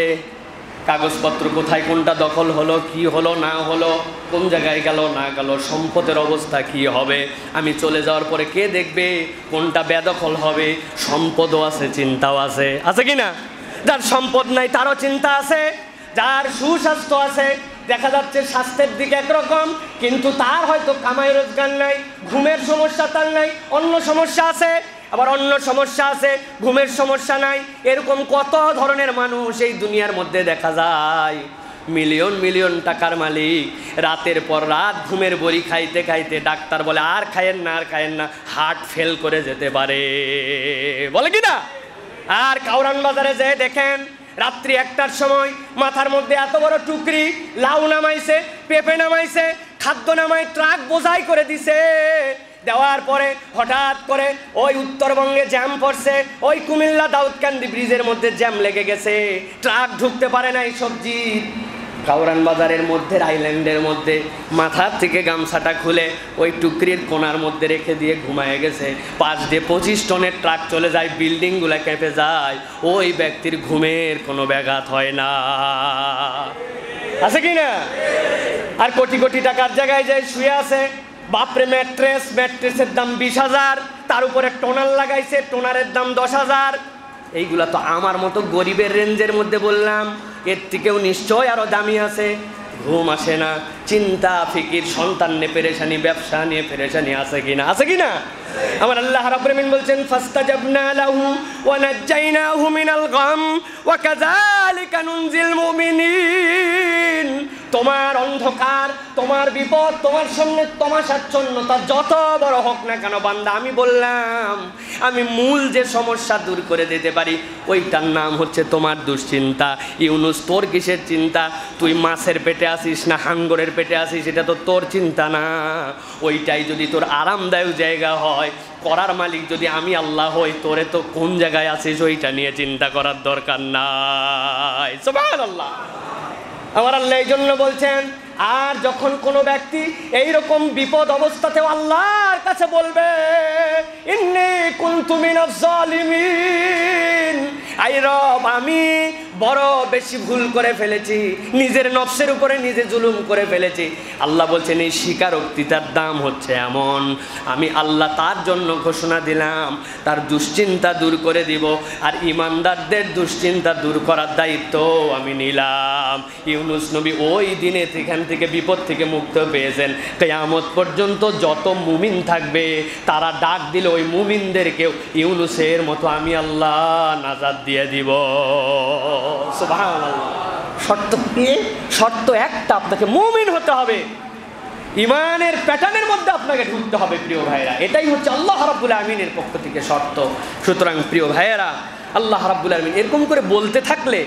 কাগজপত্র কোথায় কোনটা দখল হলো, কি হলো না হলো, কোন জায়গায় গেল না গেল, সম্পদের অবস্থা কি হবে, আমি চলে যাওয়ার পরে কে দেখবে, কোনটা বেদখল হবে, সম্পদও আছে, চিন্তাও আছে, আছে কি না? যার সম্পদ নাই তারও চিন্তা আছে, যার সুস্বাস্থ্য আছে, দেখা যাচ্ছে স্বাস্থ্যের দিকে একরকম, কিন্তু তার হয়তো কামাই রোজগার নাই, ঘুমের সমস্যা তার নাই, অন্য সমস্যা আছে, আবার অন্য সমস্যা আছে, ঘুমের সমস্যা নাই। এরকম কত ধরনের মানুষ এই দুনিয়ার মধ্যে দেখা যায়। মিলিয়ন মিলিয়ন টাকার মালিক, রাতের পর রাত ঘুমের বড়ি খাইতে খাইতে ডাক্তার বলে আর খায়েন না, আর খায়েন না, হার্ট ফেল করে যেতে পারে, বলে কি না? আর কাউরান বাজারে যেয়ে দেখেন রাত্রি 1টার সময় মাথার মধ্যে এত বড় টুকরি, লাউ নামাইছে, পেঁপে নামাইছে, খাদ্য নামাই ট্রাক বোঝাই করে দিছে। দেওয়ার পরে হঠাৎ করে ওই উত্তরবঙ্গে জ্যাম পড়ছে, ওই কুমিল্লা দাউদকান্দি ব্রিজের মধ্যে জ্যাম লেগে গেছে, ট্রাক ঢুকতে পারে নাই সবজি। কাউরান বাজারের মধ্যে আইল্যান্ডের মধ্যে মাথার থেকে গামছাটা খুলে ওই টুকরির কোনার মধ্যে রেখে দিয়ে ঘুমায় গেছে। 5 দিয়ে 25 টনের ট্রাক চলে যায়, বিল্ডিংগুলো কেঁপে যায়, ওই ব্যক্তির ঘুমের কোনো ব্যাঘাত হয় না। আছে কি না? আর কোটি কোটি টাকার জায়গায় যায় শুয়ে আছে, বাপরে ম্যাট্রেসের দাম 20,000, তার উপরে টোনার লাগাইছে, টোনারের দাম 10,000। এইগুলা তো আমার মতো গরিবের রেঞ্জের মধ্যে বললাম, এর থেকেও নিশ্চয় আরো দামি আছে। ঘুম আসে না, চিন্তা ফিকির, সন্তান নিয়ে পেরেশানি, ব্যবসা নিয়ে পেরেশানি, আছে কিনা? আছে কিনা? আমার আল্লাহ রাব্বুল আলামিন বলছেন ফাস্তাজাবনা লাহু ওয়া নাজ্জাইনাহু মিনাল গাম ওয়া কাযালিকা নুনজিল মুমিনিন। তোমার অন্ধকার, তোমার বিপদ, তোমার সামনে তমাশাচ্ছন্নতা যত বড় হোক না কেন বান্দা, আমি বললাম আমি মূল যে সমস্যা দূর করে দিতে পারি ওইটার নাম হচ্ছে তোমার দুশ্চিন্তা। ইউনুস, তোর কিসের চিন্তা? তুই মাছের পেটে আসিস না হাঙ্গরের পেটে আসিস, এটা তো তোর চিন্তা না। ওইটাই যদি তোর আরামদায়ক জায়গা হয়, করার মালিক যদি আমি আল্লাহ হই, তোরে তো কোন জায়গায় আছিস ওইটা নিয়ে চিন্তা করার দরকার নাই। সুবহানাল্লাহ। আমার আল্লাহ এই জন্য বলছেন, আর যখন কোনো ব্যক্তি এইরকম বিপদ অবস্থাতেও আল্লাহর কাছে বলবে ইন্নী কুনতু মিনাজ জালিমিন, আই রব আমি বড় বেশি ভুল করে ফেলেছি, নিজের নফসের উপরে নিজে জুলুম করে ফেলেছি, আল্লাহ বলছেন এই স্বীকারোক্তিটার দাম হচ্ছে এমন, আমি আল্লাহ তার জন্য ঘোষণা দিলাম তার দুশ্চিন্তা দূর করে দিব, আর ইমানদারদের দুশ্চিন্তা দূর করার দায়িত্ব আমি নিলাম। ইউনুস নবী ওই দিনে এখান থেকে বিপদ থেকে মুক্ত পেয়েছেন। কিয়ামত পর্যন্ত যত মুমিন থাকবে তারা ডাক দিলে ওই মুমিনদেরকেও ইউনুসের মতো আমি আল্লাহ নাজাত দিয়ে দিব। সুবহানাল্লাহ। শর্ত একটা, আপনাকে মুমিন হতে হবে, ইমানের প্যাটার্নের মধ্যে আপনাকে ঢুকতে হবে প্রিয় ভাইয়েরা। এটাই হচ্ছে আল্লাহ রাব্বুল আমিনের পক্ষ থেকে শর্ত। সুতরাং প্রিয় ভাইয়েরা, আল্লাহ রাব্বুল আমিন এরকম করে বলতে থাকলে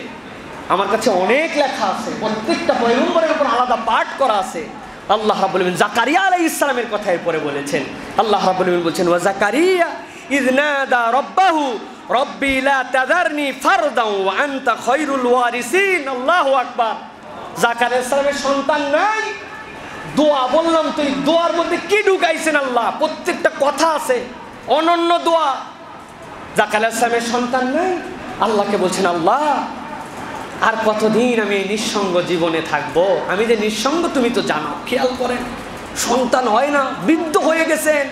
আমার কাছে অনেক লেখা আছে, প্রত্যেকটা পয়গম্বরের উপর আলাদা পাঠ করা আছে। আল্লাহ রাব্বুল আমিন জাকারিয়া আলাইহিস সালামের কথা এরপরে বলেছেন। আল্লাহ রাব্বুল আমিন বলছেন ওয়া জাকারিয়া ইয নাদা রাব্বাহু রব্বি লা তাযারনি ফারদান ওয়া আনতা খায়রুল ওয়ারিসিন। আল্লাহু আকবার। জাকারিয়া আলাইহিস সালামের সন্তান নাই, দোয়া বললাম তো, এই দোয়ার মধ্যে কি ঢুকাইছেন আল্লাহ? প্রত্যেকটা কথা আছে, অনন্য দোয়া। জাকারিয়া আলাইহিস সালামের সন্তান নাই, আল্লাহকে বলছেন আল্লাহ আর কতদিন আমি এই নিঃসঙ্গ জীবনে থাকবো? আমি যে নিঃসঙ্গ তুমি তো জানো, খেয়াল করেন, সন্তান হয় না, বৃদ্ধ হয়ে গেছেন,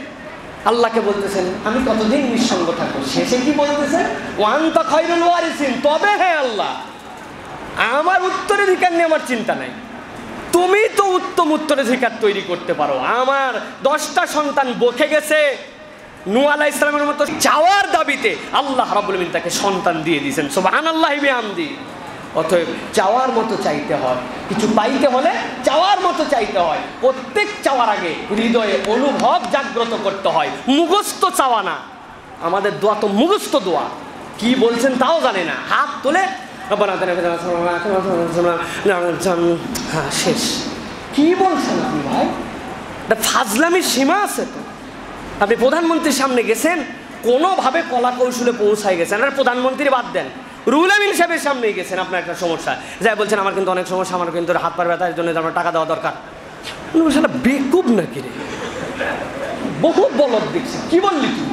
আল্লাহকে বলতেছেন আমি কতদিন নিঃসঙ্গ থাকবো? শেষে কি বলতেছেন? ওয়া আনতা খায়রুল ওয়ারিসিন। তবে হ্যাঁ আল্লাহ, আমার উত্তরাধিকার নিয়ে আমার চিন্তা নাই, তুমি তো উত্তম উত্তরাধিকার তৈরি করতে পারো। আমার 10টা সন্তান বকে গেছে, নূহ আলাইহিস সালামের মতো চাওয়ার দাবিতে আল্লাহ রাব্বুল আমিন তাকে সন্তান দিয়ে দিয়েছেন। সুবহানাল্লাহি বিহামদি। অতএব চাওয়ার মতো চাইতে হয়, কিছু পাইতে হলে চাওয়ার মতো চাইতে হয়। প্রত্যেক চাওয়ার আগে হৃদয়ে অনুভব জাগ্রত করতে হয়, মুখস্থ চাওয়া না। আমাদের দোয়া তো মুখস্থ দোয়া, কি বলছেন তাও জানে না, হাত তুলে শেষ। কি বলছেন আপনি ভাই? ফাজলামির সীমা আছে তো। আপনি প্রধানমন্ত্রীর সামনে গেছেন, কোনোভাবে কলা কৌশলে পৌঁছায় গেছেন, আর প্রধানমন্ত্রী বাদ দেন, রুহুল আমিন সাহেবের সামনেই গেছেন, আপনার একটা সমস্যা, যাই বলছেন আমার কিন্তু অনেক সমস্যা, আমার কিন্তু হাত পার ব্যথার জন্য আমার টাকা দেওয়া দরকার। সেটা বেকুব নাকি রে? বহু বলদ দেখছি, কি বললি তুই?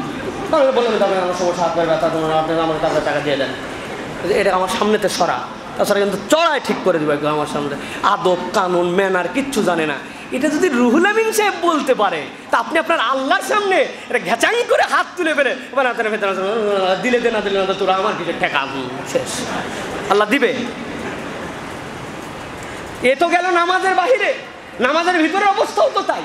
তাহলে বললেন তবে আমার সমস্যা, হাত পার ব্যথা, তোমার আপনি আমার টাকা দিয়ে দেন, এটা আমার সামনেতে সরা, তাছাড়া কিন্তু চড়াই ঠিক করে দেবে কেউ আমার সামনে। আদব কানুন ম্যানার কিচ্ছু জানে না। এটা যদি রুহুল আমিন সাহেব বলতে পারে, তা আপনি আপনার আল্লাহর সামনে এটা ঘেঁচাই করে হাত তুলে ফেলে দিলে দে না দিলে না, তোরা আমার কিছু ঠেকা শেষ, আল্লাহ দিবে। এ তো গেল নামাজের বাহিরে, নামাজের ভিতরের অবস্থাও তো তাই।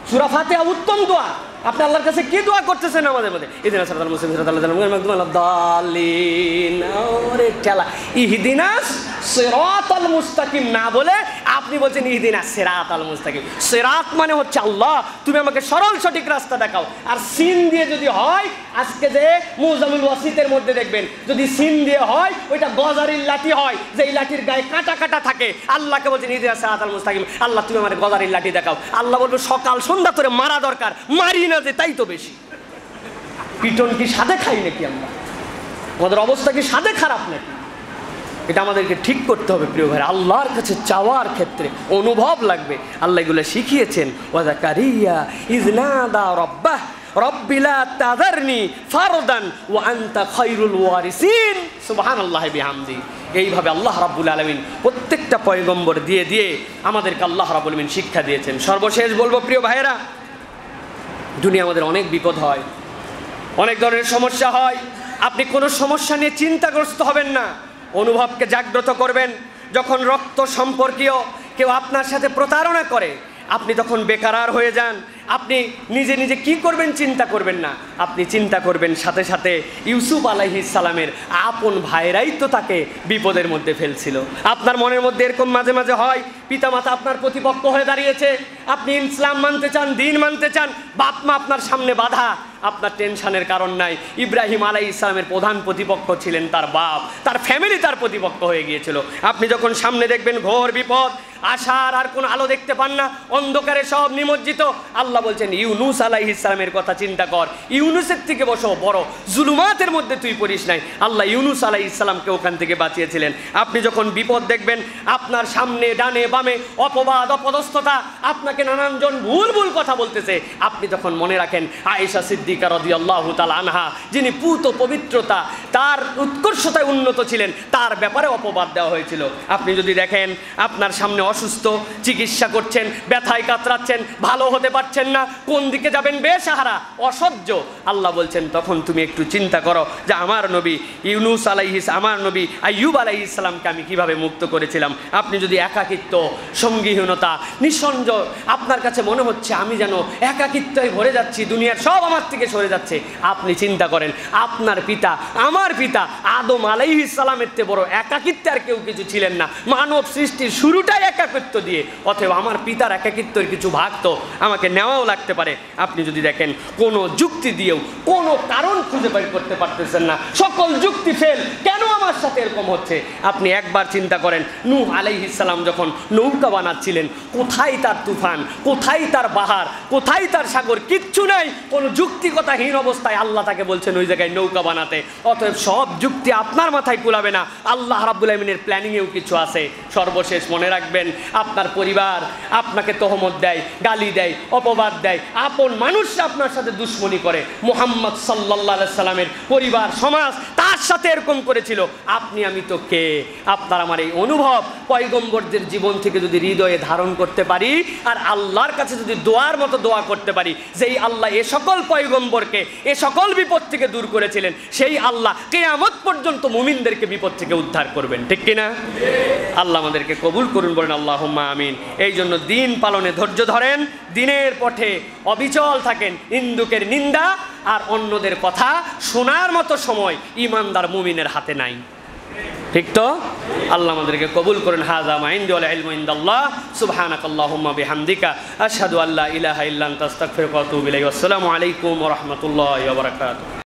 সূরা ফাতিহা উত্তম দোয়া। আপনি আল্লাহর কাছে কি দোয়া করতেছেন আমাদের মধ্যে? ইহদিনাস সিরাতাল মুস্তাকিম সিরাতাল লাযিনা আন'আমতা আলাইহিম দাল্লিন। ওরে ঠেলা, ইহদিনাস সিরাতাল মুস্তাকিম না বলে আপনি বলছেন ইহদিনা সিরাতাল মুস্তাকিম। সিরাত মানে হচ্ছে আল্লাহ তুমি আমাকে সরল সঠিক রাস্তা দেখাও। আর সিন দিয়ে যদি হয়, আজকে যে মুজামিল ওয়াসিতের মধ্যে দেখবেন যদি সিন দিয়ে হয় ওইটা গজারির লাঠি হয়, যে এই লাঠির গায়ে কাঁটা কাঁটা থাকে। আল্লাহকে বলছেন ইহদিনা সিরাতাল মুস্তাকিম, আল্লাহ তুমি আমার গজারির লাঠি দেখাও। আল্লাহ বলবে সকাল সন্ধ্যা তোরে মারা দরকার, মারি না যে তাই তো বেশি। পিটন কি সাদে খাই নাকি আমরা? আমাদের অবস্থা কি সাদে খারাপ নাকি? এটা আমাদেরকে ঠিক করতে হবে প্রিয় ভাই। আল্লাহর কাছে চাওয়ার ক্ষেত্রে অনুভব লাগবে। আল্লাহ এগুলো শিখিয়েছেন। ওয়াজাকারিয়া ইজনাদা রব্বাহ রব্বি লা তাযারনি ফারদান ওয়া আনতা খায়রুল ওয়ারিসিন। সুবহানাল্লাহি বিহামদি। এইভাবে আল্লাহ রাব্বুল আলামিন প্রত্যেকটা পয়গম্বর দিয়ে দিয়ে আমাদেরকে আল্লাহ রাব্বুল আলামিন শিক্ষা দিয়েছেন। সর্বশেষ বলবো প্রিয় ভাইয়েরা, দুনিয়া আমাদের অনেক বিপদ হয়, অনেক ধরনের সমস্যা হয়। আপনি কোনো সমস্যা নিয়ে চিন্তাগ্রস্ত হবেন না, অনুভবকে জাগ্রত করবেন। যখন রক্ত সম্পর্কীয় কেউ আপনার সাথে প্রতারণা করে, আপনি তখন বেকারার হয়ে যান, আপনি নিজে নিজে কি করবেন চিন্তা করবেন না, আপনি চিন্তা করবেন সাথে সাথে ইউসুফ আলাইহিস সালামের আপন ভাইরাই তো তাকে বিপদের মধ্যে ফেলছিল। আপনার মনের মধ্যে এরকম মাঝে মাঝে হয়, পিতামাতা আপনার প্রতিপক্ষ হয়ে দাঁড়িয়েছে, আপনি ইসলাম মানতে চান, দিন মানতে চান, বাপ মা আপনার সামনে বাধা, আপনার টেনশনের কারণ নাই। ইব্রাহিম আলাইহিস সালামের প্রধান প্রতিপক্ষ ছিলেন তার বাপ, তার ফ্যামিলি তার প্রতিপক্ষ হয়ে গিয়েছিল। আপনি যখন সামনে দেখবেন ঘোর বিপদ, আশার আর কোনো আলো দেখতে পান না, অন্ধকারে সব নিমজ্জিত, আল্লাহ বলছেন ইউনুস আলাইহিস সালামের কথা চিন্তা কর, ইউনুসের থেকে বড় জুলুমাতের মধ্যে তুই পড়িস নাই। আল্লাহ ইউনুস আলাইহিস সালামকে ওখান থেকে বাঁচিয়েছিলেন। আপনি যখন বিপদ দেখবেন, আপনার সামনে ডানে বামে অপবাদ অপদস্থতা, আপনাকে নানানজন ভুল ভুল কথা বলতেছে, আপনি তখন মনে রাখেন আয়েশা সিদ্দিকা রাদিয়াল্লাহু তাআলা আনহা, যিনি পুত পবিত্রতা তার উৎকর্ষতায় উন্নত ছিলেন, তার ব্যাপারে অপবাদ দেওয়া হয়েছিল। আপনি যদি দেখেন আপনার সামনে অসুস্থ, চিকিৎসা করছেন, ব্যথায় কাতরাচ্ছেন, ভালো হতে পারছেন না, কোন দিকে যাবেন বেসাহারা, অসহ্য, আল্লাহ বলছেন তখন তুমি একটু চিন্তা করো যে আমার নবী ইউনুস আলাইহিস, আমার নবী আইয়ুব আলাইহিস সালামকে আমি কিভাবে মুক্ত করেছিলাম। আপনি যদি একাকিত্ব, সঙ্গীহীনতা, নিঃসঙ্গ, আপনার কাছে মনে হচ্ছে আমি যেন একাকিত্বে ভরে যাচ্ছি, দুনিয়ার সব আমার থেকে সরে যাচ্ছে, আপনি চিন্তা করেন আপনার পিতা, আমার পিতা আদম আলাইহিস সালামের চেয়ে বড় একাকিত্বে আর কেউ কিছু ছিলেন না। মানব সৃষ্টির শুরুটাই একাকিত্ব দিয়ে, অতএব আমার পিতার একাকিত্বের কিছু ভাগ তো আমাকে নেওয়াও লাগতে পারে। আপনি যদি দেখেন কোনো যুক্তি দিয়েও কোনো কারণ খুঁজে বের করতে পারতেছেন না, সকল যুক্তি ফেল, কেন আমার সাথে এরকম হচ্ছে? আপনি একবার চিন্তা করেন নূহ আলাইহিস সালাম যখন নৌকা বানাচ্ছিলেন, কোথায় তার তুফান, কোথায় তার বাহার, কোথায় তার সাগর, কিচ্ছু নাই, কোনো যুক্তিকতাহীন অবস্থায় আল্লাহ তাকে বলছেন ওই জায়গায় নৌকা বানাতে। অতএব সব যুক্তি আপনার মাথায় কুলাবে না, আল্লাহ রাব্বুল আলামিনের প্ল্যানিংয়েও কিছু আছে। সর্বশেষ মনে রাখবেন, আপনার পরিবার আপনাকে তহমত দেয়, গালি দেয়, অপবাদ দেয়, আপন মানুষরা আপনার সাথে দুশ্মনী করে। মুহাম্মদ সাল্লাল্লাহু আলাইহি সাল্লামের পরিবার সমাজ তার সাথে এরকম করেছিল, আপনি আমি তো কে? আপনার আমার এই অনুভব পয়গম্বরদের জীবন থেকে যদি হৃদয়ে ধারণ করতে পারি আর আল্লাহর কাছে যদি দোয়ার মতো দোয়া করতে পারি, যেই আল্লাহ এ সকল পয়গম্বরকে এ সকল বিপদ থেকে দূর করেছিলেন, সেই আল্লাহ কিয়ামত পর্যন্ত মুমিনদেরকে বিপদ থেকে উদ্ধার করবেন, ঠিক কিনা? আল্লাহ আমাদেরকে কবুল করুন, বলেন আল্লাহুম্মা আমিন। এই জন্য দিন পালনে ধৈর্য ধরেন, দিনের পথে অবিচল থাকেন, নিন্দুকের নিন্দা আর অন্যদের কথা শোনার মতো সময় ঈমানদার মুমিনের হাতে নাই, ঠিক তো? আল্লাহ আমাদেরকে কবুল করেন। হাযা মা ইনদি ওয়াল ইলমু ইনদাল্লাহ, সুবহানাকাল্লাহুম্মা বিহামদিকা, আশহাদু আল্লা ইলাহা ইল্লা আনতা আস্তাগফিরুকা ওয়া আতুবু ইলাইক। আসসালামু আলাইকুম ওয়া রাহমাতুল্লাহি ওয়া বারাকাতুহু।